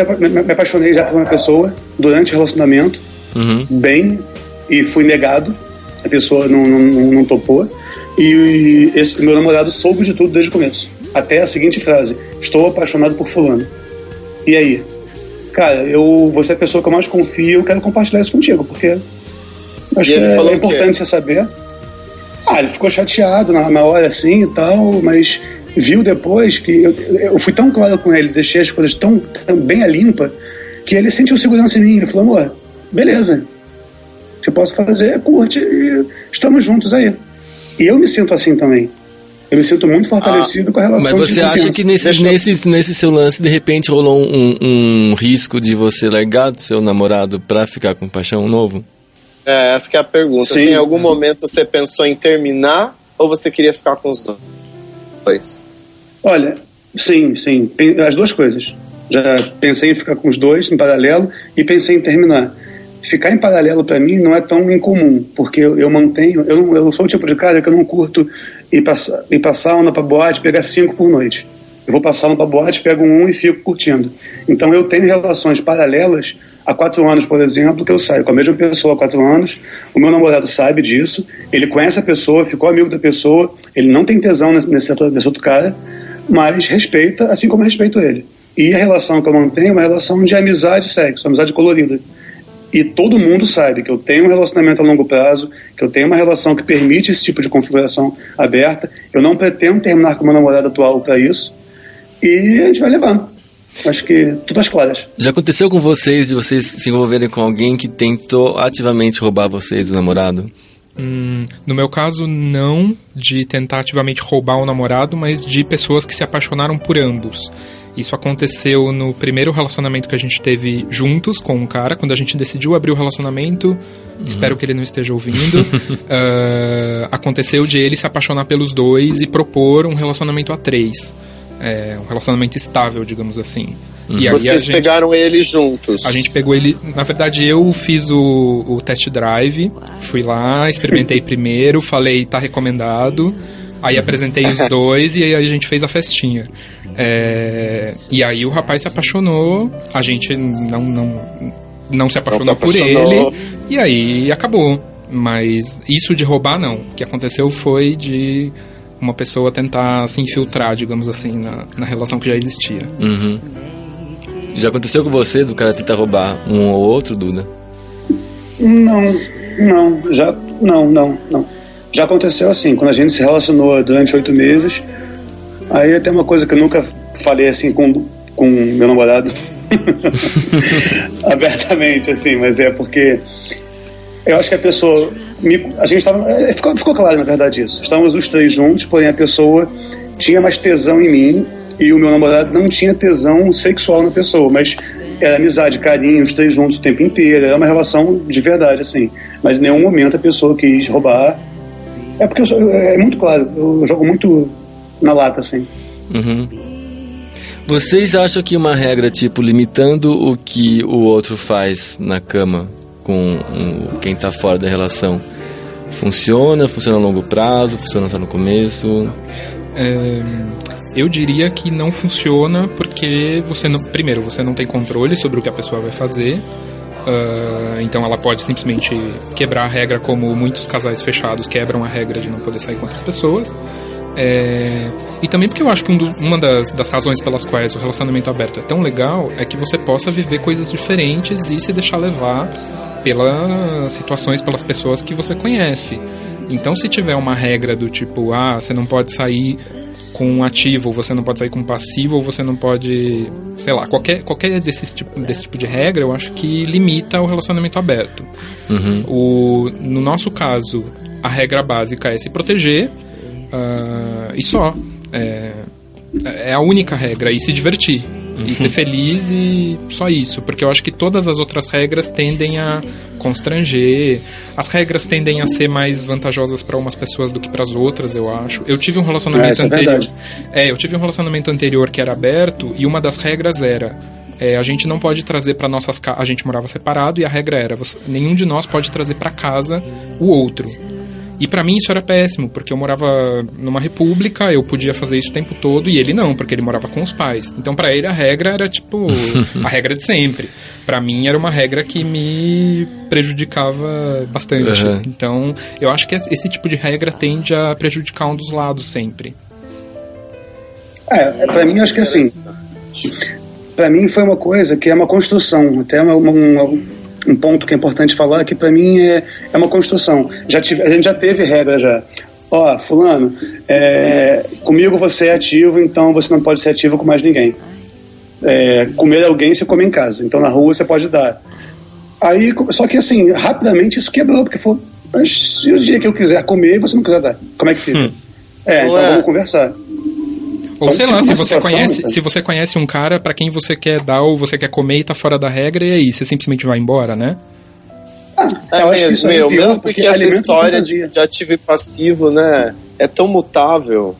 apaixonei já por uma pessoa durante o relacionamento, bem, e fui negado, a pessoa não topou, e esse meu namorado soube de tudo desde o começo, até a seguinte frase: estou apaixonado por fulano. E aí? Cara, você é a pessoa que eu mais confio, eu quero compartilhar isso contigo, porque acho que é importante você saber. Ele ficou chateado na hora assim e tal, mas viu depois que eu fui tão claro com ele, deixei as coisas tão bem a limpa, que ele sentiu segurança em mim. Ele falou: amor, beleza, o que eu posso fazer é curte e estamos juntos aí. E eu me sinto assim também. Eu me sinto muito fortalecido com a relação. Mas você acha que nesse seu lance, de repente, rolou um risco de você largar do seu namorado pra ficar com paixão novo? Essa que é a pergunta. Sim. Assim, em algum momento você pensou em terminar ou você queria ficar com os dois? Olha, sim, as duas coisas. Já pensei em ficar com os dois em paralelo e pensei em terminar. Ficar em paralelo pra mim não é tão incomum, porque eu mantenho, eu sou o tipo de cara que eu não curto ir passar uma pra boate, pegar 5 por noite. Eu vou passar uma pra boate, pego um e fico curtindo. Então eu tenho relações paralelas há 4 anos, por exemplo, que eu saio com a mesma pessoa há 4 anos. O meu namorado sabe disso, ele conhece a pessoa, ficou amigo da pessoa, ele não tem tesão nesse outro cara, mas respeita, assim como eu respeito ele. E a relação que eu mantenho é uma relação de amizade e sexo, amizade colorida. E todo mundo sabe que eu tenho um relacionamento a longo prazo, que eu tenho uma relação que permite esse tipo de configuração aberta. Eu não pretendo terminar com o meu namorado atual para isso. E a gente vai levando. Acho que tudo às claras. Já aconteceu com vocês de vocês se envolverem com alguém que tentou ativamente roubar vocês do namorado? No meu caso, não de tentar ativamente roubar o namorado, mas de pessoas que se apaixonaram por ambos. Isso aconteceu no primeiro relacionamento que a gente teve juntos com um cara, quando a gente decidiu abrir o relacionamento. Espero que ele não esteja ouvindo. Aconteceu de ele se apaixonar pelos dois e propor um relacionamento a 3. Um relacionamento estável, digamos assim. E aí vocês pegaram ele juntos? A gente pegou ele... Na verdade, eu fiz o test drive. Fui lá, experimentei primeiro, falei, tá recomendado. Aí apresentei os dois e aí a gente fez a festinha. E aí o rapaz se apaixonou, a gente não se apaixonou por ele, e aí acabou. Mas isso de roubar, não. O que aconteceu foi de uma pessoa tentar se infiltrar, digamos assim, na relação que já existia. Já aconteceu com você, do cara tentar roubar um ou outro, Duda? Não. Já aconteceu assim, quando a gente se relacionou durante 8 meses, aí até uma coisa que eu nunca falei assim com meu namorado, abertamente, assim, mas é porque eu acho que a pessoa, a gente estava, ficou claro na verdade isso, estávamos os 3 juntos, porém a pessoa tinha mais tesão em mim e o meu namorado não tinha tesão sexual na pessoa, mas era amizade, carinho, os 3 juntos o tempo inteiro, era uma relação de verdade, assim, mas em nenhum momento a pessoa quis roubar. É porque é muito claro, eu jogo muito na lata, assim. Vocês acham que uma regra, tipo, limitando o que o outro faz na cama com quem tá fora da relação, funciona a longo prazo, funciona só no começo? Eu diria que não funciona porque você não tem controle sobre o que a pessoa vai fazer. Então ela pode simplesmente quebrar a regra, como muitos casais fechados quebram a regra de não poder sair com outras pessoas. E também porque eu acho que uma das razões pelas quais o relacionamento aberto é tão legal é que você possa viver coisas diferentes e se deixar levar pelas situações, pelas pessoas que você conhece. Então, se tiver uma regra do tipo, você não pode sair com um ativo, ou você não pode sair com um passivo, ou você não pode, sei lá, qualquer desse tipo de regra, eu acho que limita o relacionamento aberto. No nosso caso, a regra básica é se proteger, e só. É a única regra, e se divertir. E ser feliz e só isso. Porque eu acho que todas as outras regras tendem a constranger. As regras tendem a ser mais vantajosas para umas pessoas do que para as outras, eu acho. Eu tive um relacionamento anterior. Eu tive um relacionamento anterior que era aberto, e uma das regras era: a gente não pode trazer para nossas casas. A gente morava separado, e a regra era: nenhum de nós pode trazer para casa o outro. E pra mim isso era péssimo, porque eu morava numa república, eu podia fazer isso o tempo todo, e ele não, porque ele morava com os pais. Então pra ele a regra era tipo a regra de sempre. Pra mim era uma regra que me prejudicava bastante. Então eu acho que esse tipo de regra tende a prejudicar um dos lados sempre. Pra mim acho que assim, pra mim foi uma coisa que é uma construção, até um ponto que é importante falar é que pra mim é uma construção. A gente já teve regra já. Fulano, comigo você é ativo, então você não pode ser ativo com mais ninguém. Comer alguém você come em casa, então na rua você pode dar. Aí, só que assim, rapidamente isso quebrou, porque falou: mas se o dia que eu quiser comer e você não quiser dar, como é que fica? Então vamos conversar. Ou sei lá, se você conhece um cara pra quem você quer dar ou você quer comer e tá fora da regra, e aí, você simplesmente vai embora, né? Eu acho que isso é pior, porque essa história de ativo e passivo, né, é tão mutável.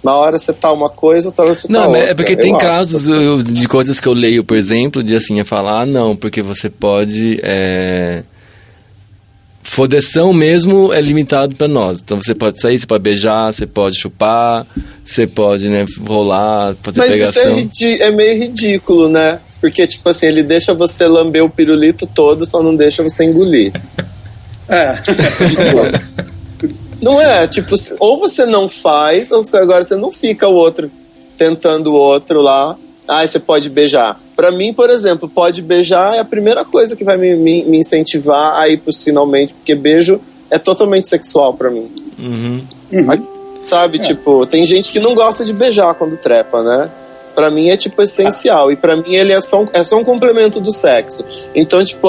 Uma hora você tá uma coisa, outra hora você tá outra. É porque tem casos de coisas que eu leio, por exemplo, de assim, falar, não, porque você pode... Fodeção mesmo é limitado pra nós. Então você pode sair, você pode beijar, você pode chupar, você pode, né, rolar, fazer pegação. Mas isso é meio ridículo, né? Porque, tipo assim, ele deixa você lamber o pirulito todo, só não deixa você engolir. Não é? Tipo, ou você não faz, ou agora você não fica o outro tentando o outro lá. Você pode beijar. Pra mim, por exemplo, pode beijar é a primeira coisa que vai me incentivar a ir pros finalmente, porque beijo é totalmente sexual pra mim. Sabe, tipo, tem gente que não gosta de beijar quando trepa, né? Pra mim é, tipo, essencial. E pra mim ele é só um complemento do sexo. Então, tipo,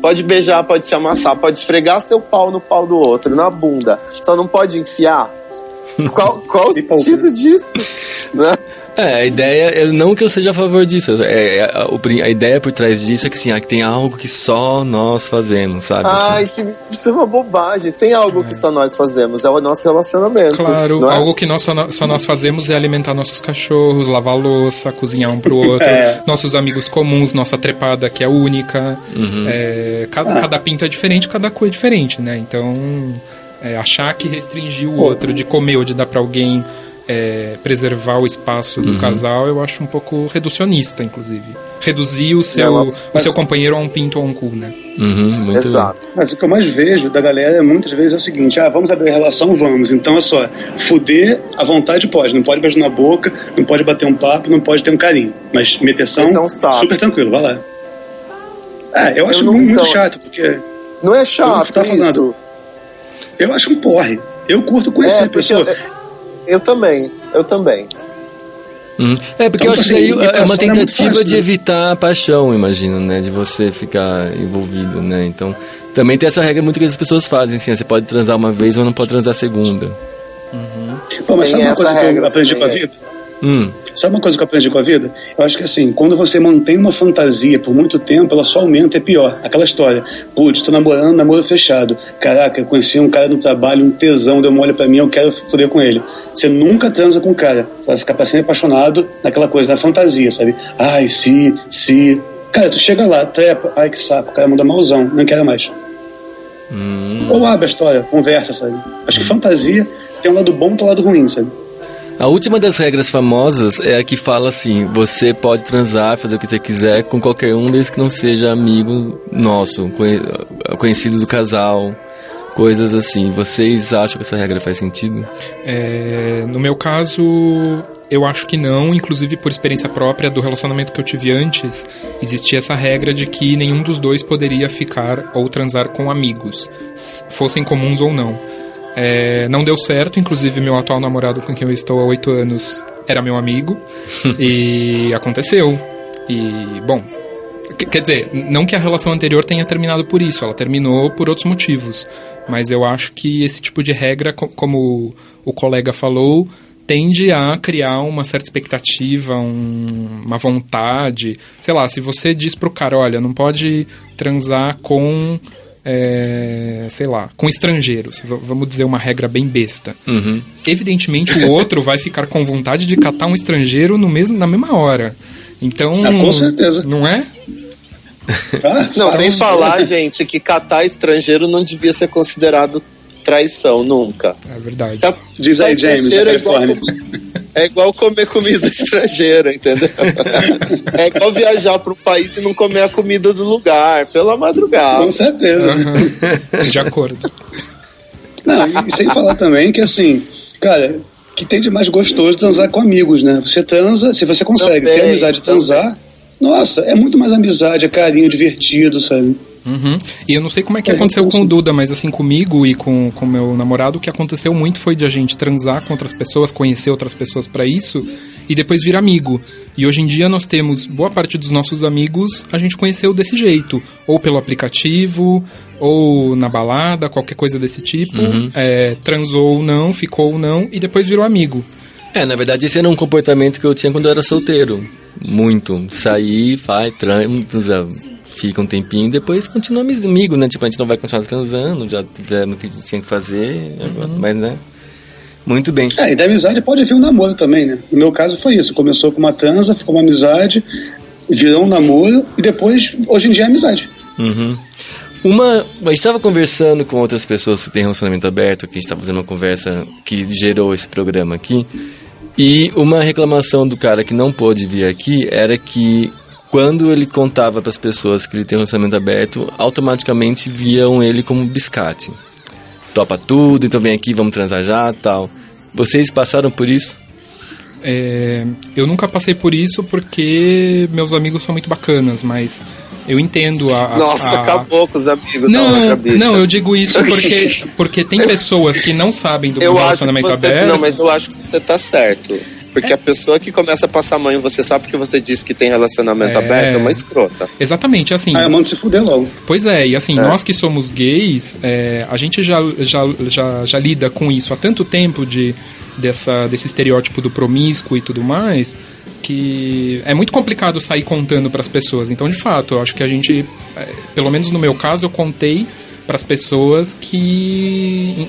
pode beijar, pode se amassar, pode esfregar seu pau no pau do outro, na bunda. Só não pode enfiar. Qual o sentido disso? Né? A ideia, não que eu seja a favor disso, a ideia por trás disso é que, assim, que tem algo que só nós fazemos, sabe? Que isso é uma bobagem. Tem algo que só nós fazemos, é o nosso relacionamento. Claro, algo que só nós fazemos é alimentar nossos cachorros, lavar louça, cozinhar um pro outro, nossos amigos comuns, nossa trepada que é única. Cada pinto é diferente, cada cu é diferente, né? Então, achar que restringir o outro de comer ou de dar pra alguém... preservar o espaço do casal, eu acho um pouco reducionista, inclusive. Reduzir o seu companheiro a um pinto ou a um cu, né? Muito Exato. bem. Mas o que eu mais vejo da galera muitas vezes é o seguinte: vamos abrir a relação, vamos. Então é só, fuder à vontade pode. Não pode beijar na boca, não pode bater um papo, não pode ter um carinho. Mas meteção, super tranquilo, vai lá. Eu acho muito chato, porque... Não é chato, isso. Eu acho um porre. Eu curto conhecer a pessoa... Eu também. Porque eu acho que aí é uma tentativa de evitar a paixão, imagino, né? De você ficar envolvido, né? Então, também tem essa regra muito que as pessoas fazem, assim, você pode transar uma vez, mas não pode transar a segunda. Mas sabe uma coisa que eu aprendi com a vida? Sabe uma coisa que eu aprendi com a vida? Eu acho que assim, quando você mantém uma fantasia por muito tempo, ela só aumenta, é pior. Aquela história, tô namorando, namoro fechado. Caraca, eu conheci um cara no trabalho, um tesão, deu uma olha pra mim, eu quero foder com ele. Você nunca transa com o cara. Você vai ficar pra sempre apaixonado naquela coisa, na fantasia, sabe? Se... Cara, tu chega lá, trepa, que saco, o cara muda malzão, não quero mais. Ou abre a história, conversa, sabe? Acho que fantasia tem um lado bom e um lado ruim, sabe? A última das regras famosas é a que fala assim: você pode transar, fazer o que você quiser com qualquer um, desde que não seja amigo nosso, conhecido do casal, coisas assim. Vocês acham que essa regra faz sentido? No meu caso, Eu acho que não, inclusive por experiência própria do relacionamento que eu tive antes, existia essa regra de que nenhum dos dois poderia ficar ou transar com amigos, fossem comuns ou não. Não deu certo, inclusive meu atual namorado com quem eu estou há 8 anos era meu amigo, e aconteceu. E, bom, quer dizer, não que a relação anterior tenha terminado por isso, ela terminou por outros motivos, mas eu acho que esse tipo de regra, como o colega falou, tende a criar uma certa expectativa, uma vontade. Sei lá, se você diz pro cara, olha, não pode transar com, sei lá, com estrangeiros, vamos dizer uma regra bem besta. Uhum. Evidentemente o outro vai ficar com vontade de catar um estrangeiro na mesma hora. Então, com certeza. Não é? Não, sem falar, gente, que catar estrangeiro não devia ser considerado traição, nunca. É verdade. Diz aí, James, da Califórnia. É igual comer comida estrangeira, entendeu? É igual viajar para um país e não comer a comida do lugar, pela madrugada. Com certeza. Uhum. De acordo. Não, e sem falar também que, assim, cara, que tem de mais gostoso transar com amigos, né? Você transa, se você consegue ter amizade de transar, nossa, é muito mais amizade, é carinho, divertido, sabe? Uhum. E eu não sei como é que aconteceu com o Duda, mas assim, comigo e com meu namorado, o que aconteceu muito foi de a gente transar com outras pessoas, conhecer outras pessoas pra isso, e depois vir amigo. E hoje em dia nós temos, boa parte dos nossos amigos, a gente conheceu desse jeito, ou pelo aplicativo, ou na balada, qualquer coisa desse tipo, transou ou não, ficou ou não, e depois virou amigo. Na verdade esse era um comportamento que eu tinha quando eu era solteiro. Muito. Sair, transa, fica um tempinho e depois continua amigo, né? Tipo, a gente não vai continuar transando, já fizemos o que tinha que fazer, mas, né? Muito bem. E da amizade pode vir um namoro também, né? No meu caso foi isso. Começou com uma transa, ficou uma amizade, virou um namoro e depois, hoje em dia, é amizade. Uhum. A gente estava conversando com outras pessoas que têm relacionamento aberto, que a gente estava fazendo uma conversa que gerou esse programa aqui, e uma reclamação do cara que não pôde vir aqui era que quando ele contava para as pessoas que ele tem um relacionamento aberto, automaticamente viam ele como biscate. Topa tudo, então vem aqui, vamos transar já, tal. Vocês passaram por isso? Eu nunca passei por isso porque meus amigos são muito bacanas, mas eu entendo Nossa, acabou com os amigos. Não, eu digo isso porque tem pessoas que não sabem do relacionamento aberto. Não, mas eu acho que você tá certo. Porque a pessoa que começa a passar mãe, você sabe que você disse que tem relacionamento aberto, é uma escrota. Exatamente, assim... manda se fuder logo. Pois e assim, nós que somos gays, a gente já lida com isso há tanto tempo desse estereótipo do promíscuo e tudo mais, que é muito complicado sair contando para as pessoas. Então, de fato, eu acho que a gente, pelo menos no meu caso, eu contei para as pessoas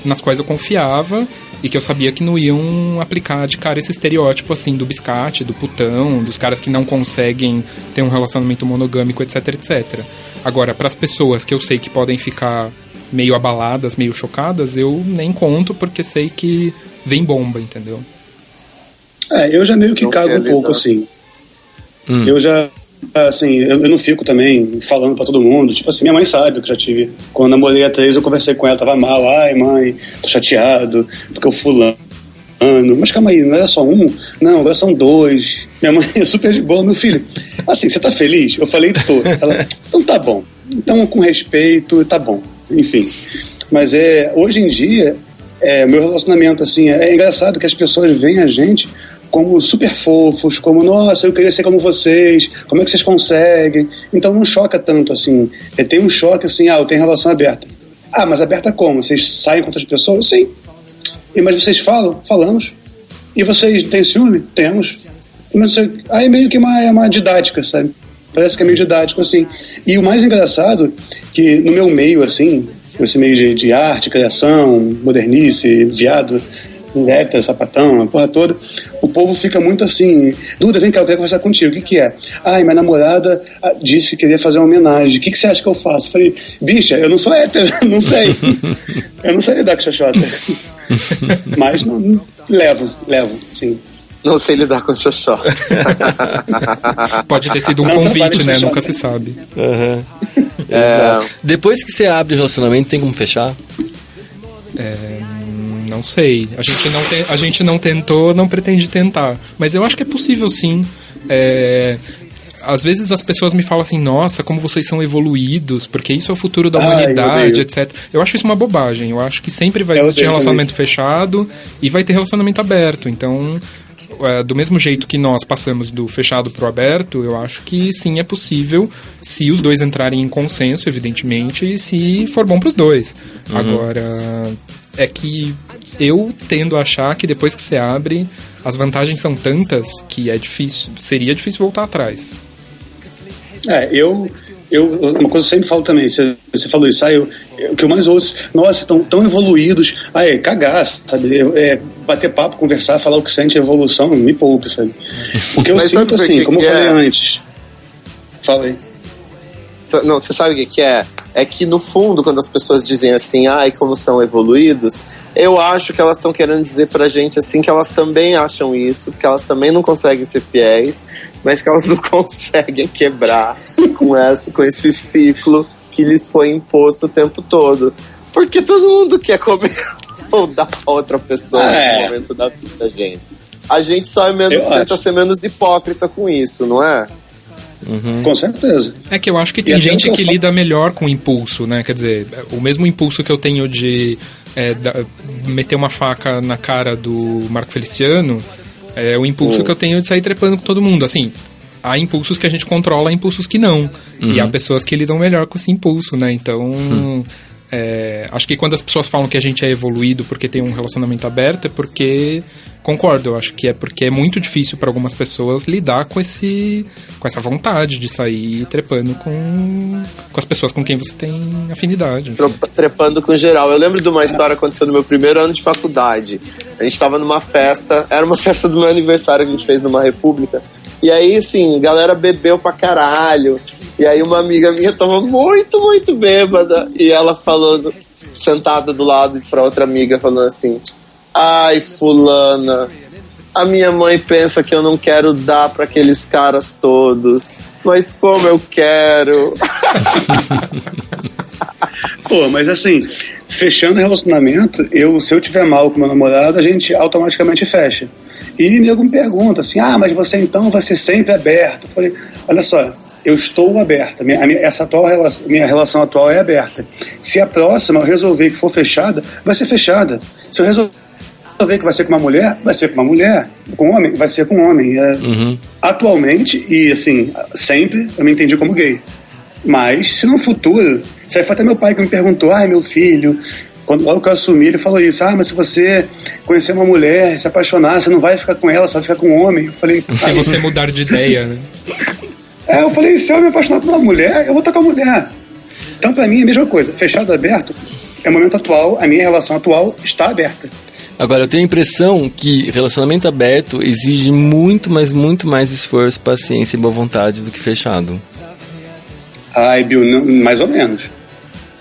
nas quais eu confiava e que eu sabia que não iam aplicar de cara esse estereótipo assim do biscate, do putão, dos caras que não conseguem ter um relacionamento monogâmico, etc, etc. Agora, para as pessoas que eu sei que podem ficar meio abaladas, meio chocadas, eu nem conto porque sei que vem bomba, entendeu? Eu já meio que cago um pouco, assim. Eu já, assim, eu não fico também falando pra todo mundo. Tipo assim, minha mãe sabe que eu já tive. Quando eu namorei a 3, eu conversei com ela, tava mal. Ai, mãe, tô chateado, porque eu fulano. Mas calma aí, não era só um? Não, agora são 2. Minha mãe é super de boa, meu filho. Assim, você tá feliz? Eu falei, tô. Ela, então tá bom. Então, com respeito, tá bom. Enfim. Mas hoje em dia, meu relacionamento, assim, é engraçado que as pessoas veem a gente como super fofos, como, nossa, eu queria ser como vocês, como é que vocês conseguem? Então não choca tanto, assim. Tem um choque, assim, eu tenho relação aberta. Mas aberta como? Vocês saem com outras pessoas? Sim. Mas vocês falam? Falamos. E vocês têm ciúme? Temos. Mas aí meio que uma didática, sabe? Parece que é meio didático, assim. E o mais engraçado, que no meu meio, assim, esse meio de arte, criação, modernice, viado, hétero, sapatão, a porra toda, o povo fica muito assim, Duda, vem cá, eu quero conversar contigo, o que é? Minha namorada disse que queria fazer uma homenagem, o que você acha que eu faço? Eu falei, bicha, eu não sou hétero, não sei. Eu não sei lidar com xoxota. Mas não, levo, sim. Não sei lidar com xoxota. Pode ter sido um convite, né? Nunca se sabe. Depois que você abre o relacionamento, tem como fechar? Não sei. A gente não tentou, não pretende tentar. Mas eu acho que é possível, sim. Às vezes as pessoas me falam assim, nossa, como vocês são evoluídos, porque isso é o futuro da humanidade, etc. Eu acho isso uma bobagem. Eu acho que sempre vai existir relacionamento fechado e vai ter relacionamento aberto. Então, do mesmo jeito que nós passamos do fechado pro aberto, eu acho que sim, é possível, se os dois entrarem em consenso, evidentemente, e se for bom pros dois. Agora, é que eu tendo a achar que depois que você abre, as vantagens são tantas que seria difícil voltar atrás. Uma coisa que eu sempre falo também, você falou isso, o que eu mais ouço, nossa, estão tão evoluídos, cagar, sabe, bater papo, conversar, falar o que sente, evolução, me poupe, sabe. O que eu sinto, assim, como eu falei antes, falei. Não, você sabe o que é? É que no fundo, quando as pessoas dizem assim, como são evoluídos, eu acho que elas estão querendo dizer pra gente assim, que elas também acham isso, que elas também não conseguem ser fiéis, mas que elas não conseguem quebrar com esse ciclo que lhes foi imposto o tempo todo. Porque todo mundo quer comer ou dar pra outra pessoa no momento da vida, gente. A gente só tenta ser menos hipócrita com isso, não é? Com certeza. É que eu acho que tem gente que lida melhor com o impulso, né? Quer dizer, o mesmo impulso que eu tenho de meter uma faca na cara do Marco Feliciano é o impulso que eu tenho de sair trepando com todo mundo. Assim, há impulsos que a gente controla, há impulsos que não. E há pessoas que lidam melhor com esse impulso, né? Então, acho que quando as pessoas falam que a gente é evoluído porque tem um relacionamento aberto, é porque... Concordo, eu acho que é porque é muito difícil para algumas pessoas lidar com essa vontade de sair trepando com as pessoas com quem você tem afinidade. Trepando com geral. Eu lembro de uma história acontecendo no meu primeiro ano de faculdade. A gente tava numa festa, era uma festa do meu aniversário que a gente fez numa república. E aí, assim, a galera bebeu pra caralho. E aí uma amiga minha tava muito, muito bêbada. E ela falando, sentada do lado pra outra amiga, falando assim... Ai, fulana, a minha mãe pensa que eu não quero dar pra aqueles caras todos, mas como eu quero. Pô, mas assim, fechando relacionamento, se eu tiver mal com meu namorado, a gente automaticamente fecha. E nego me pergunta assim, mas você então vai ser sempre aberto? Eu falei, olha só, eu estou aberta, minha relação atual é aberta. Se a próxima eu resolver que for fechada, vai ser fechada. Se eu resolver que vai ser com uma mulher, vai ser com uma mulher. Com um homem, vai ser com um homem. Atualmente, e assim, sempre, eu me entendi como gay. Mas, se no futuro... Isso aí foi até meu pai que me perguntou, meu filho... Logo que eu assumi, ele falou isso. Mas se você conhecer uma mulher, se apaixonar, você não vai ficar com ela, você vai ficar com um homem. Eu falei... Se você mudar de ideia, né? Eu falei, se eu me apaixonar por uma mulher, eu vou estar com a mulher. Então, pra mim, é a mesma coisa. Fechado, aberto, é o momento atual, a minha relação atual está aberta. Agora, eu tenho a impressão que relacionamento aberto exige muito mais esforço, paciência e boa vontade do que fechado. Bill, não, mais ou menos.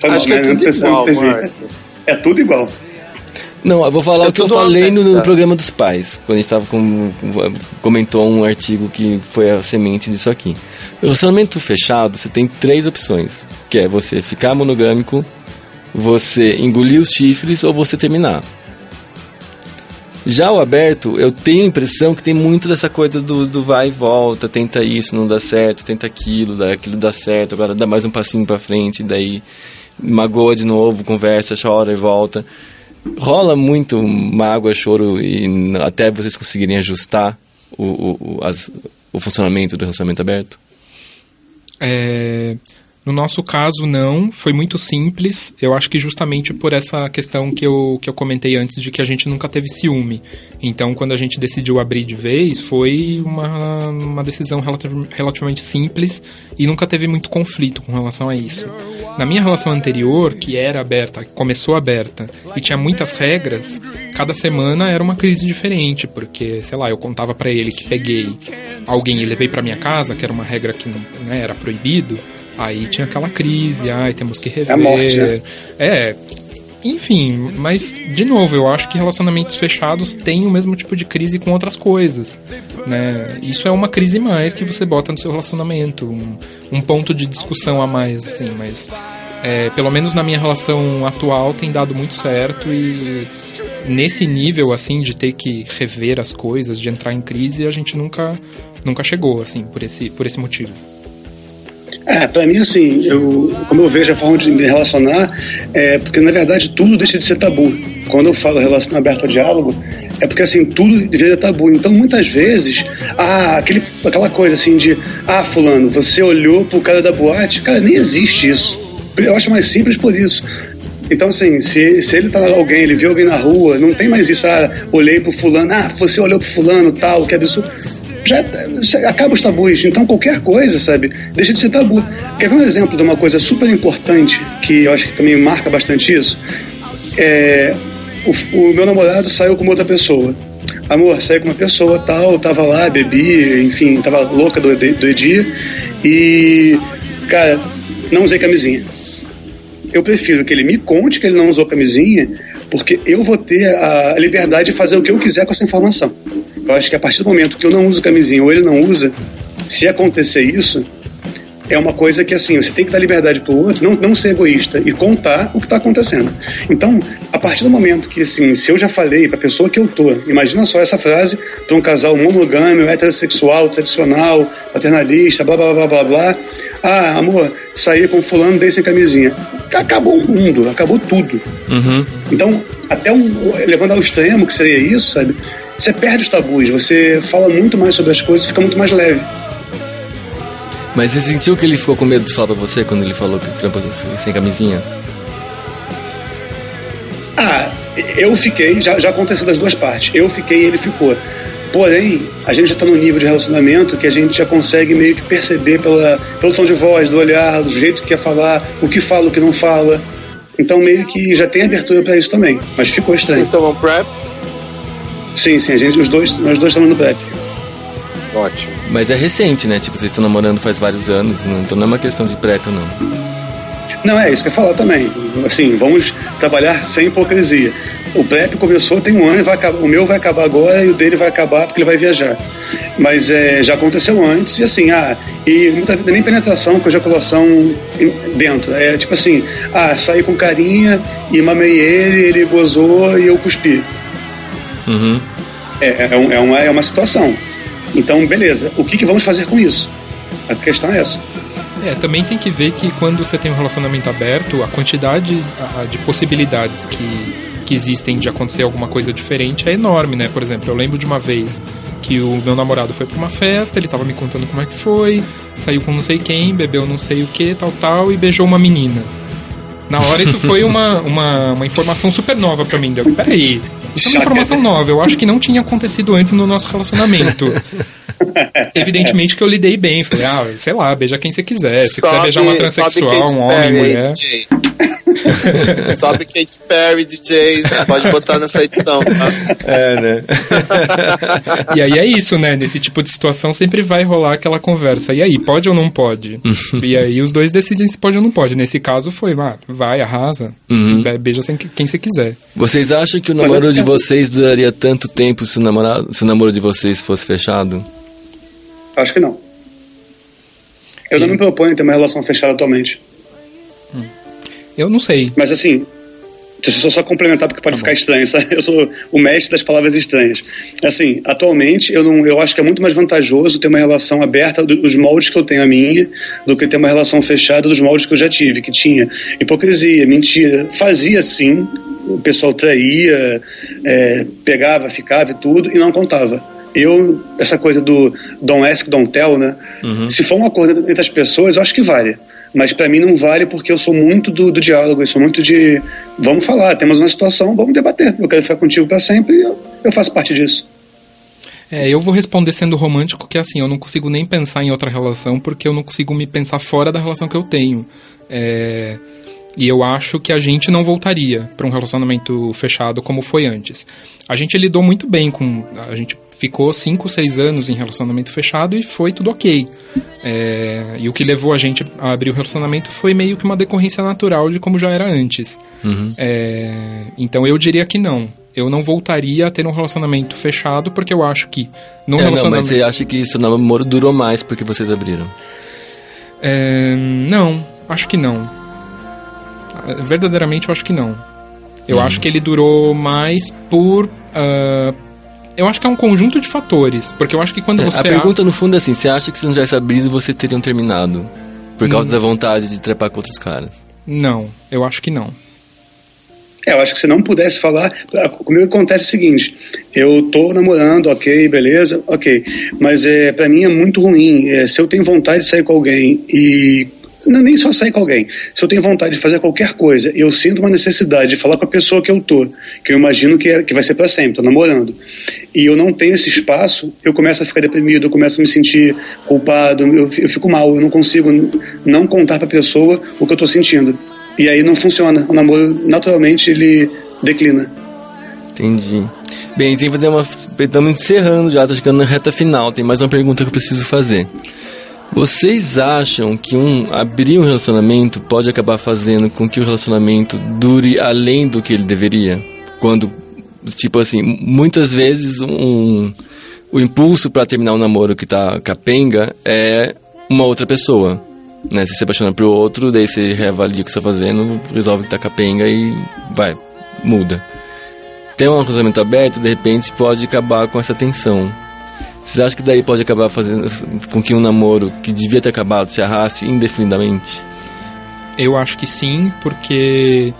Acho que é tudo igual, Márcio. É tudo igual. Não, eu vou falar o que eu falei no programa dos pais, quando a gente estava comentou um artigo que foi a semente disso aqui. Relacionamento fechado, você tem 3 opções, que é você ficar monogâmico, você engolir os chifres ou você terminar. Já o aberto, eu tenho a impressão que tem muito dessa coisa do vai e volta, tenta isso, não dá certo, tenta aquilo dá certo, agora dá mais um passinho pra frente, daí magoa de novo, conversa, chora e volta. Rola muito mágoa, choro e até vocês conseguirem ajustar o funcionamento do relacionamento aberto? No nosso caso, não. Foi muito simples. Eu acho que justamente por essa questão que eu comentei antes de que a gente nunca teve ciúme. Então, quando a gente decidiu abrir de vez, foi uma decisão relativamente simples e nunca teve muito conflito com relação a isso. Na minha relação anterior, que era aberta, começou aberta e tinha muitas regras, cada semana era uma crise diferente, porque, sei lá, eu contava pra ele que peguei alguém e levei pra minha casa, que era uma regra que não era proibido. Aí tinha aquela crise, temos que rever. É a morte, né? Enfim, mas, de novo, eu acho que relacionamentos fechados têm o mesmo tipo de crise com outras coisas, né? Isso é uma crise mais que você bota no seu relacionamento, um ponto de discussão a mais, assim, mas pelo menos na minha relação atual, tem dado muito certo e nesse nível, assim, de ter que rever as coisas, de entrar em crise, a gente nunca chegou, assim, por esse motivo. Pra mim, assim, como eu vejo a forma de me relacionar, porque na verdade tudo deixa de ser tabu. Quando eu falo relação aberta ao diálogo, é porque assim, tudo deveria ser tabu. Então muitas vezes, aquela coisa assim de, fulano, você olhou pro cara da boate, cara, nem existe isso. Eu acho mais simples por isso. Então assim, se ele tá ele vê alguém na rua, não tem mais isso, olhei pro fulano, você olhou pro fulano, tal, que absurdo. Já acaba os tabus. Então qualquer coisa, sabe, deixa de ser tabu. Quer ver um exemplo de uma coisa super importante que eu acho que também marca bastante isso? O meu namorado saiu com outra pessoa. Amor, saí com uma pessoa tal, tava lá, bebi, enfim, tava louca do dia e, cara, não usei camisinha. Eu prefiro que ele me conte que ele não usou camisinha, porque eu vou ter a liberdade de fazer o que eu quiser com essa informação. Eu acho que a partir do momento que eu não uso camisinha ou ele não usa, se acontecer isso, é uma coisa que assim, você tem que dar liberdade pro outro, não ser egoísta e contar o que está acontecendo. Então, a partir do momento que assim, se eu já falei pra pessoa que eu tô, imagina só essa frase para um casal monogâmico, heterossexual, tradicional, paternalista, blá blá blá blá blá. Amor, saí com fulano, dei sem camisinha. Acabou o mundo, acabou tudo. Uhum. Então, até levando ao extremo, que seria isso, sabe? Você perde os tabus, você fala muito mais sobre as coisas, fica muito mais leve. Mas você sentiu que ele ficou com medo de falar pra você quando ele falou que trampa sem camisinha? Eu fiquei, já aconteceu das duas partes. Eu fiquei e ele ficou. Porém, a gente já tá num nível de relacionamento que a gente já consegue meio que perceber pelo tom de voz, do olhar, do jeito que quer falar, o que fala, o que não fala. Então meio que já tem abertura pra isso também. Mas ficou estranho. Vocês tomam PrEP? Sim, nós dois estamos no PrEP. Ótimo. Mas é recente, né? Tipo, vocês estão namorando faz vários anos, né? Então não é uma questão de PrEP, não. Não, é isso que eu ia falar também. Assim, vamos trabalhar sem hipocrisia. O PrEP começou tem um ano e vai acabar. O meu vai acabar agora e o dele vai acabar porque ele vai viajar. Mas já aconteceu antes e assim, e muita nem penetração com ejaculação dentro. É tipo assim, saí com carinha e mamei ele gozou e eu cuspi. Uhum. É uma situação. Então, beleza. O que vamos fazer com isso? A questão é essa. Também tem que ver que quando você tem um relacionamento aberto, a quantidade de possibilidades que existem de acontecer alguma coisa diferente é enorme, né? Por exemplo, eu lembro de uma vez que o meu namorado foi pra uma festa, ele tava me contando como é que foi, saiu com não sei quem, bebeu não sei o que, tal, e beijou uma menina. Na hora isso foi uma informação super nova pra mim. Peraí, isso é uma informação nova, eu acho que não tinha acontecido antes no nosso relacionamento. Evidentemente que eu lidei bem, falei, sei lá, beija quem você quiser. Se quiser beijar uma transexual, um homem, mulher. Sobe Katy Perry, DJ, pode botar nessa edição, tá? Né? E aí é isso, né? Nesse tipo de situação sempre vai rolar aquela conversa. E aí, pode ou não pode? E aí os dois decidem se pode ou não pode. Nesse caso foi, vai, arrasa, beija quem você quiser. Vocês acham que o namoro de vocês duraria tanto tempo se o namoro de vocês fosse fechado? Acho que não. Eu não me proponho ter uma relação fechada atualmente. Eu não sei. Mas assim, deixa eu só complementar porque pode ficar estranho, sabe? Eu sou o mestre das palavras estranhas. Assim, atualmente eu acho que é muito mais vantajoso ter uma relação aberta dos moldes que eu tenho a minha do que ter uma relação fechada dos moldes que eu já tive, que tinha hipocrisia, mentira. Fazia sim, o pessoal traía, pegava, ficava e tudo, e não contava. Essa coisa do don't ask, don't tell, né? Se for um acordo entre as pessoas, eu acho que vale. Mas pra mim não vale porque eu sou muito do diálogo, eu sou muito de vamos falar, temos uma situação, vamos debater. Eu quero ficar contigo pra sempre e eu faço parte disso. Eu vou responder sendo romântico que assim, eu não consigo nem pensar em outra relação porque eu não consigo me pensar fora da relação que eu tenho. E eu acho que a gente não voltaria para um relacionamento fechado como foi antes. A gente lidou muito bem com... A gente ficou 5, 6 anos em relacionamento fechado e foi tudo ok. E o que levou a gente a abrir o relacionamento foi meio que uma decorrência natural de como já era antes. Então eu diria que não. Eu não voltaria a ter um relacionamento fechado porque eu acho que... Não, mas você acha que isso namoro durou mais porque vocês abriram? Não, acho que não. Verdadeiramente, eu acho que não. Eu acho que ele durou mais por... eu acho que é um conjunto de fatores. Porque eu acho que quando você... A pergunta, no fundo, é assim: você acha que se não tivesse abrido, você teriam terminado? Por causa da vontade de trepar com outros caras? Não, eu acho que não. Eu acho que se não pudesse falar... Comigo acontece o seguinte: eu tô namorando, ok, beleza, ok. Mas pra mim é muito ruim. Se eu tenho vontade de sair com alguém e... Não é nem só sair com alguém. Se eu tenho vontade de fazer qualquer coisa, eu sinto uma necessidade de falar com a pessoa que eu eu imagino que vai ser pra sempre, tô namorando, e eu não tenho esse espaço, eu começo a ficar deprimido, eu começo a me sentir culpado, eu fico mal, eu não consigo não contar pra pessoa o que eu tô sentindo. E aí não funciona. O namoro, naturalmente, ele declina. Entendi. Bem, tem que fazer estamos encerrando já, tá chegando na reta final. Tem mais uma pergunta que eu preciso fazer. Vocês acham que abrir um relacionamento pode acabar fazendo com que o relacionamento dure além do que ele deveria? Quando, tipo assim, muitas vezes o impulso para terminar um namoro que tá capenga é uma outra pessoa, né? Você se apaixona por outro, daí você reavalia o que você tá fazendo, resolve que tá capenga e muda. Ter um relacionamento aberto, de repente, pode acabar com essa tensão. Vocês acham que daí pode acabar fazendo com que um namoro que devia ter acabado se arraste indefinidamente? Eu acho que sim, porque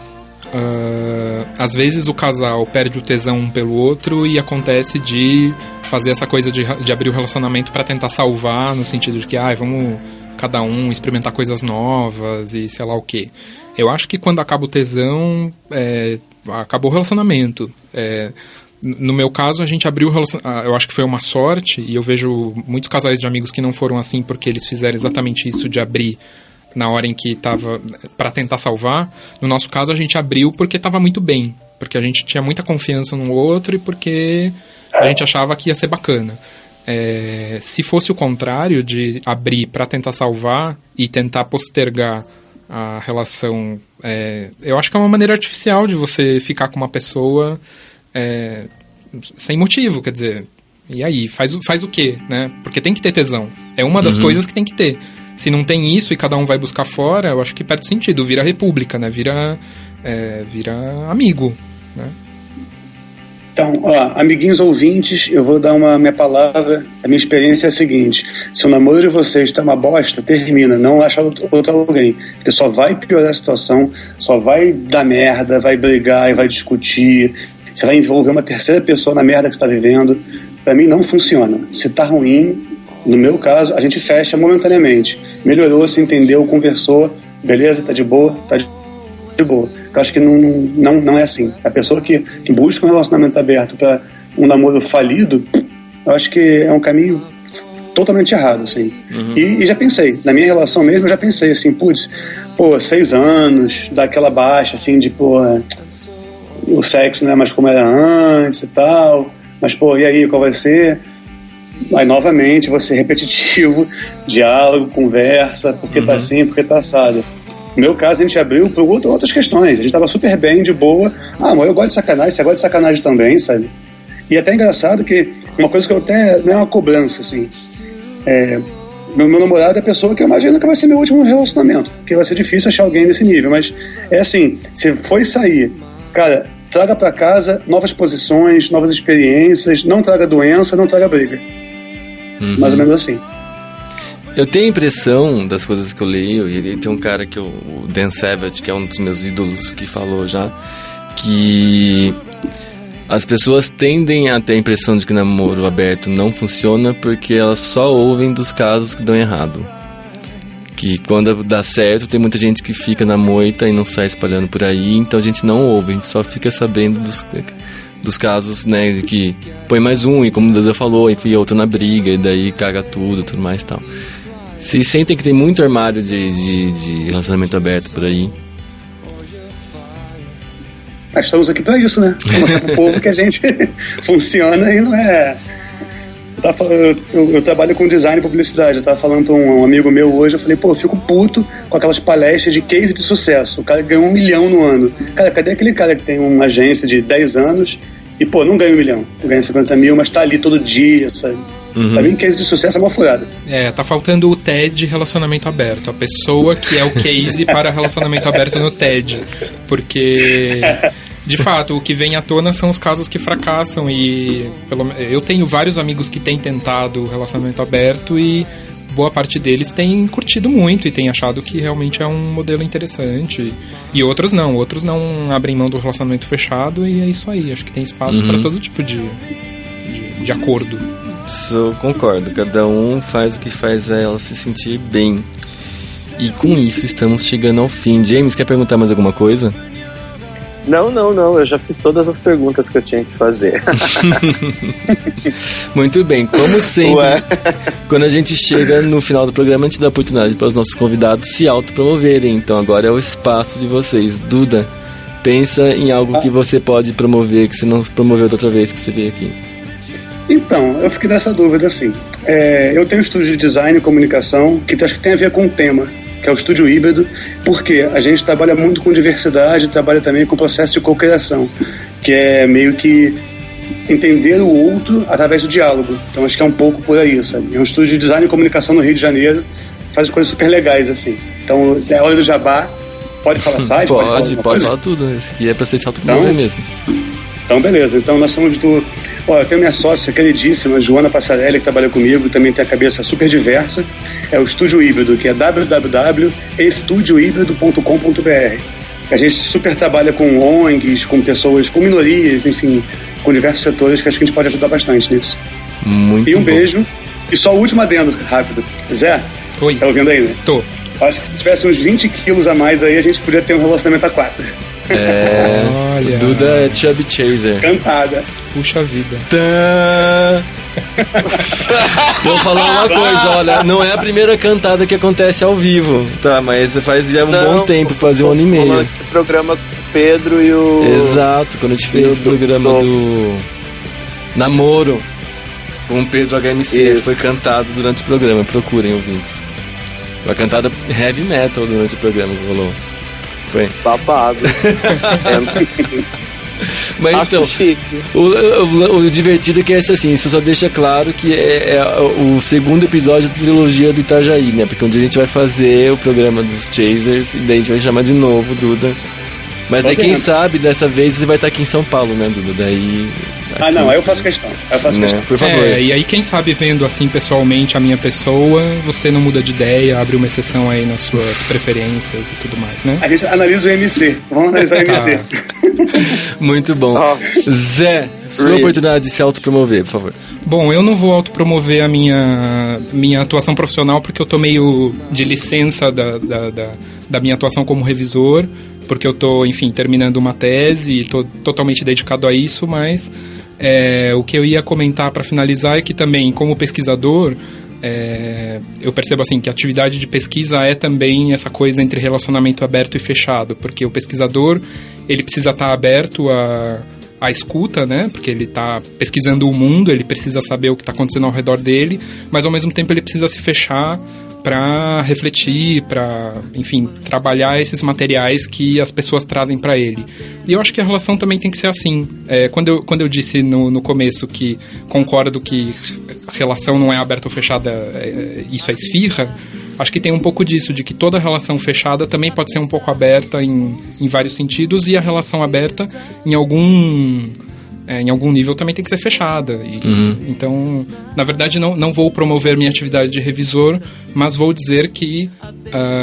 às vezes o casal perde o tesão um pelo outro e acontece de fazer essa coisa de abrir o relacionamento para tentar salvar, no sentido de que vamos cada um experimentar coisas novas e sei lá o quê. Eu acho que quando acaba o tesão, acabou o relacionamento. No meu caso, a gente abriu o relacionamento. Eu acho que foi uma sorte, e eu vejo muitos casais de amigos que não foram assim porque eles fizeram exatamente isso de abrir na hora em que estava para tentar salvar. No nosso caso, a gente abriu porque estava muito bem, porque a gente tinha muita confiança no outro e porque a gente achava que ia ser bacana. Se fosse o contrário, de abrir para tentar salvar e tentar postergar a relação, eu acho que é uma maneira artificial de você ficar com uma pessoa sem motivo, quer dizer, e aí, faz o quê, né? Porque tem que ter tesão, é uma das coisas que tem que ter. Se não tem isso e cada um vai buscar fora, eu acho que perde sentido, vira república, né? Vira amigo, né? Então, amiguinhos ouvintes, eu vou dar minha palavra. A minha experiência é a seguinte: se o namoro de vocês está uma bosta, termina, não acha outro alguém, porque só vai piorar a situação, só vai dar merda, vai brigar e vai discutir, você vai envolver uma terceira pessoa na merda que você está vivendo. Pra mim não funciona. Se tá ruim, no meu caso, a gente fecha momentaneamente. Melhorou, se entendeu, conversou, beleza, tá de boa, tá de boa. Eu acho que não é assim. A pessoa que busca um relacionamento aberto para um namoro falido, eu acho que é um caminho totalmente errado, assim. E já pensei, na minha relação mesmo, eu já pensei assim, 6 anos, daquela baixa, assim, de, o sexo não é mais como era antes e tal, mas, e aí, qual vai ser? Aí, novamente, você repetitivo, diálogo, conversa, porque tá assim, porque tá assado. No meu caso, a gente abriu por outras questões. A gente estava super bem, de boa. Amor, eu gosto de sacanagem, você gosta de sacanagem também, sabe? E é até engraçado que uma coisa que eu até... Não é uma cobrança, assim. Meu namorado é a pessoa que eu imagino que vai ser meu último relacionamento. Porque vai ser difícil achar alguém nesse nível. Mas é assim, se foi sair, cara, traga pra casa novas posições, novas experiências. Não traga doença, não traga briga. Mais ou menos assim. Eu tenho a impressão das coisas que eu leio, e tem um cara que o Dan Savage, que é um dos meus ídolos, que falou já, que as pessoas tendem a ter a impressão de que namoro aberto não funciona porque elas só ouvem dos casos que dão errado. Que quando dá certo, tem muita gente que fica na moita e não sai espalhando por aí, então a gente não ouve, a gente só fica sabendo dos casos, né, de que põe mais um, e como o Deus falou, enfia outro na briga, e daí caga tudo mais e tal. Vocês sentem que tem muito armário de relacionamento aberto por aí? Nós estamos aqui pra isso, né? Mostrar pro povo que a gente funciona e não é... Eu trabalho com design e publicidade. Eu tava falando pra um amigo meu hoje, eu falei, eu fico puto com aquelas palestras de case de sucesso. O cara ganhou 1 milhão no ano. Cara, cadê aquele cara que tem uma agência de 10 anos e, não ganha 1 milhão? Ganha 50 mil, mas tá ali todo dia, sabe? Pra mim, case de sucesso é uma furada. Tá faltando o TED relacionamento aberto. A pessoa que é o case para relacionamento aberto no TED. Porque, de fato, o que vem à tona são os casos que fracassam. E eu tenho vários amigos que têm tentado relacionamento aberto e boa parte deles tem curtido muito e tem achado que realmente é um modelo interessante. E outros não abrem mão do relacionamento fechado e é isso aí. Acho que tem espaço para todo tipo de acordo. Isso, concordo. Cada um faz o que faz ela se sentir bem. E com isso estamos chegando ao fim. James, quer perguntar mais alguma coisa? Não. Eu já fiz todas as perguntas que eu tinha que fazer. Muito bem. Como sempre, quando a gente chega no final do programa, a gente dá oportunidade para os nossos convidados se autopromoverem. Então agora é o espaço de vocês. Duda, pensa em algo que você pode promover, que você não promoveu da outra vez que você veio aqui. Então, eu fiquei nessa dúvida assim. Eu tenho um estúdio de design e comunicação que acho que tem a ver com o tema, que é o Estúdio Híbrido, porque a gente trabalha muito com diversidade, trabalha também com o processo de cocriação, que é meio que entender o outro através do diálogo. Então acho que é um pouco por aí, sabe? É um estúdio de design e comunicação no Rio de Janeiro, faz coisas super legais, assim. Então, é hora do jabá, pode falar site? Pode falar tudo, isso aqui é pra ser se autopromover mesmo. Então, beleza. Então, nós somos eu tenho minha sócia queridíssima, Joana Passarelli, que trabalha comigo, também tem a cabeça super diversa. É o Estúdio Híbrido, que é www.estudiohíbrido.com.br. A gente super trabalha com ONGs, com pessoas, com minorias, enfim, com diversos setores que acho que a gente pode ajudar bastante nisso. Muito E um bom. beijo. E só o último adendo, rápido. Zé, Oi. tá ouvindo aí, né? Tô. Acho que se tivesse uns 20 quilos a mais aí, a gente podia ter um relacionamento a 4. Olha. Duda é Chubby Chaser. Cantada. Puxa vida. Vou falar uma coisa, olha, não é a primeira cantada que acontece ao vivo, tá? Mas faz já um bom tempo, fazer um ano e meio. O programa com o Pedro e o... Exato, quando a gente fez o programa do Namoro com o Pedro HMC, Isso. foi cantado durante o programa, procurem, ouvintes. Foi cantada heavy metal durante o programa que rolou. Foi. Babado. Mas Acho então, chique. o divertido é que é assim, isso só deixa claro que é o segundo episódio da trilogia do Itajaí, né? Porque um dia a gente vai fazer o programa dos Chasers e daí a gente vai chamar de novo Duda. Mas aí quem sabe dessa vez você vai estar aqui em São Paulo, né, Duda? Daí... Não, aí eu faço questão. Por favor. E aí quem sabe vendo assim pessoalmente a minha pessoa, você não muda de ideia, abre uma exceção aí nas suas preferências e tudo mais, né? A gente analisa o MC. Vamos analisar o MC. Muito bom. Zé, sua oportunidade de se autopromover, por favor. Bom, eu não vou autopromover a minha atuação profissional porque eu tô meio de licença da minha atuação como revisor, porque eu tô, enfim, terminando uma tese e tô totalmente dedicado a isso, mas o que eu ia comentar para finalizar é que também, como pesquisador, eu percebo assim que a atividade de pesquisa é também essa coisa entre relacionamento aberto e fechado, porque o pesquisador, ele precisa estar aberto à escuta, né? Porque ele está pesquisando o mundo, ele precisa saber o que está acontecendo ao redor dele, mas ao mesmo tempo ele precisa se fechar para refletir, para, enfim, trabalhar esses materiais que as pessoas trazem para ele. E eu acho que a relação também tem que ser assim. Quando eu disse no começo que concordo que a relação não é aberta ou fechada, isso é esfirra, acho que tem um pouco disso, de que toda relação fechada também pode ser um pouco aberta em vários sentidos, e a relação aberta em algum nível também tem que ser fechada. Então, na verdade, não vou promover minha atividade de revisor, mas vou dizer que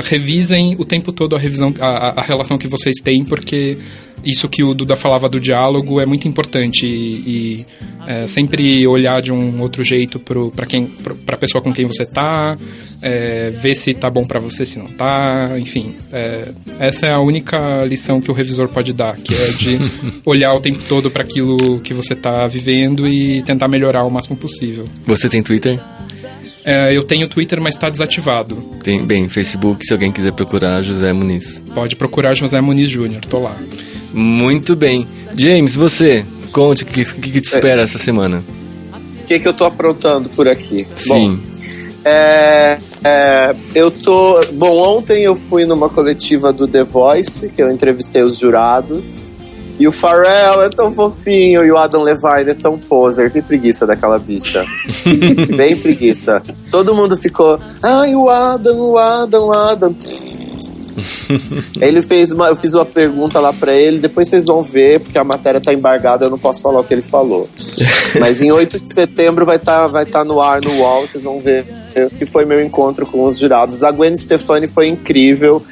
revisem o tempo todo a relação que vocês têm, porque isso que o Duda falava do diálogo é muito importante e sempre olhar de um outro jeito para a pessoa com quem você tá, ver se tá bom para você, se não tá, enfim. Essa é a única lição que o revisor pode dar, que é de olhar o tempo todo para aquilo que você tá vivendo e tentar melhorar o máximo possível. Você tem Twitter? Eu tenho Twitter, mas está desativado. Tem, Facebook, se alguém quiser procurar, José Muniz. Pode procurar José Muniz Júnior, tô lá. Muito bem. James, você, conte o que te espera essa semana. O que eu tô aprontando por aqui? Sim. Bom, ontem eu fui numa coletiva do The Voice, que eu entrevistei os jurados. E o Pharrell é tão fofinho, e o Adam Levine é tão poser. Que preguiça daquela bicha. Bem preguiça. Todo mundo ficou, ai, o Adam. Eu fiz uma pergunta lá pra ele, depois vocês vão ver, porque a matéria tá embargada, eu não posso falar o que ele falou. Mas em 8 de setembro vai tá no ar no UOL, vocês vão ver que foi meu encontro com os jurados. A Gwen Stefani foi incrível,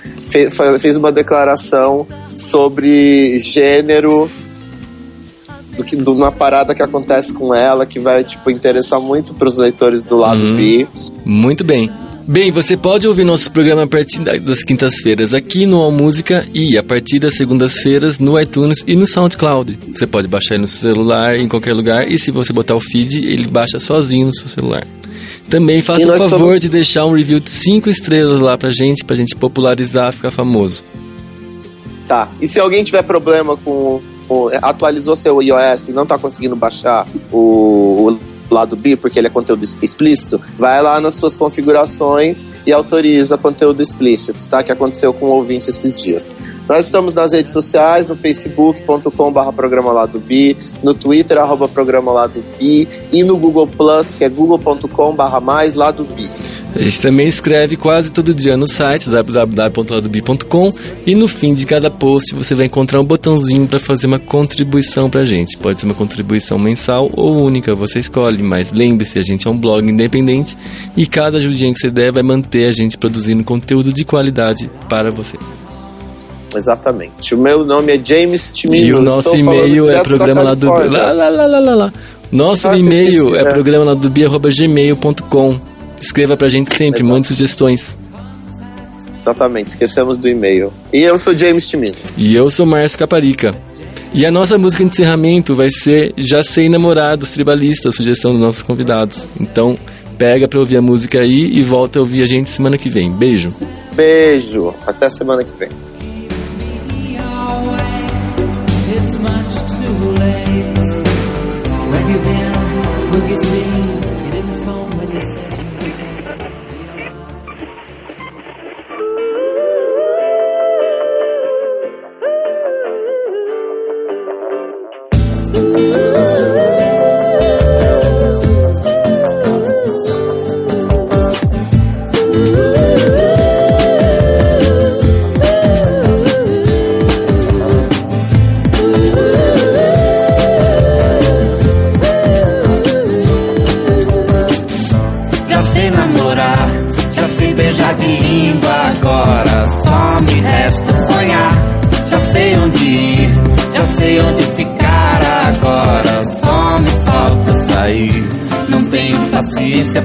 fez uma declaração sobre gênero, de uma parada que acontece com ela, que vai interessar muito pros leitores do lado B. Muito bem. Bem, você pode ouvir nosso programa a partir das quintas-feiras aqui no All Música e a partir das segundas-feiras no iTunes e no SoundCloud. Você pode baixar ele no seu celular, em qualquer lugar, e se você botar o feed, ele baixa sozinho no seu celular. Também faça o favor de deixar um review de 5 estrelas lá pra gente popularizar, ficar famoso. Tá, e se alguém tiver problema atualizou seu iOS e não tá conseguindo baixar o lado B, porque ele é conteúdo explícito, vai lá nas suas configurações e autoriza conteúdo explícito, tá? Que aconteceu com um ouvinte esses dias. Nós estamos nas redes sociais, no facebook.com/programa Lado B, no Twitter, @programa Lado B, e no Google Plus, que é google.com/mais Lado B. A gente também escreve quase todo dia no site www.ladob.com, e no fim de cada post você vai encontrar um botãozinho para fazer uma contribuição pra gente. Pode ser uma contribuição mensal ou única, você escolhe, mas lembre-se, a gente é um blog independente e cada ajudinha que você der vai manter a gente produzindo conteúdo de qualidade para você. Exatamente. O meu nome é James Timino. E o nosso e-mail é programa lá do Nosso e-mail é programa lá do @gmail.com. Escreva pra gente sempre, mande sugestões. Exatamente, esquecemos do e-mail. E eu sou James Timino. E eu sou Márcio Caparica. E a nossa música de encerramento vai ser Já Sei Namorar, dos Tribalistas, sugestão dos nossos convidados. Então, pega pra ouvir a música aí e volta a ouvir a gente semana que vem. Beijo. Beijo. Até semana que vem.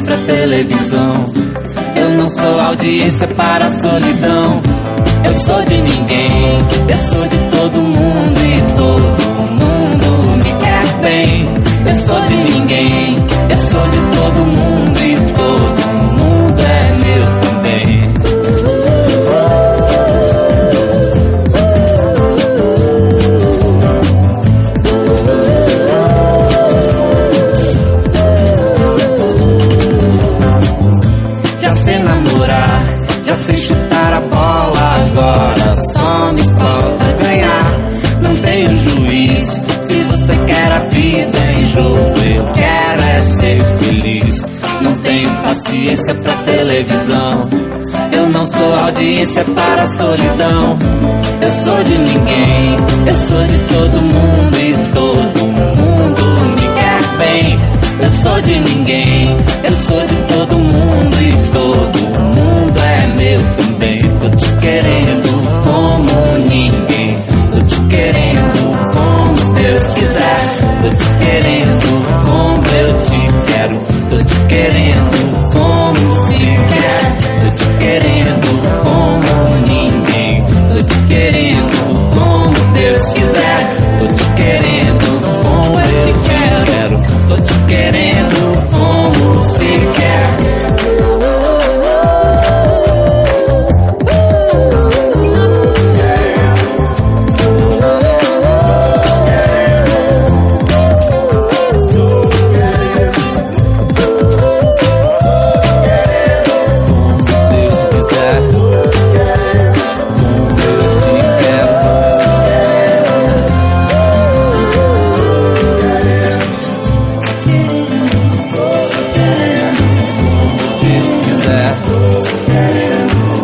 Pra televisão, eu não sou audiência para a solidão. Eu sou de ninguém, eu sou de todo mundo e todo mundo me quer bem. Eu sou de ninguém, eu sou de todo mundo e todo mundo é meu também. Sei chutar a bola agora, só me falta ganhar. Não tenho juízo, se você quer a vida em jogo, eu quero é ser feliz. Não tenho paciência pra televisão, eu não sou audiência para a solidão. Eu sou de ninguém, eu sou de todo mundo e todo mundo me quer bem. Eu sou de ninguém, eu sou de todo mundo e todo mundo é meu também. Tô te querendo como ninguém, tô te querendo como Deus quiser. Tô te querendo como eu te quero, tô te querendo como se quer. Tô te querendo como ninguém, tô te querendo como Deus quiser. Tô te querendo como eu te quero, tô te querendo como se quer.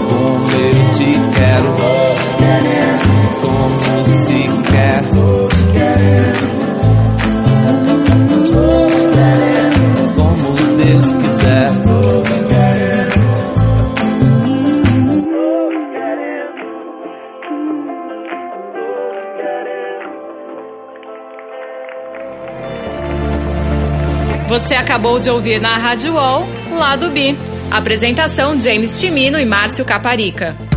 Como eu te quero, como se quer. Como Deus quiser. Você acabou de ouvir na Rádio UOL, Lado B. Apresentação James Timino e Márcio Caparica.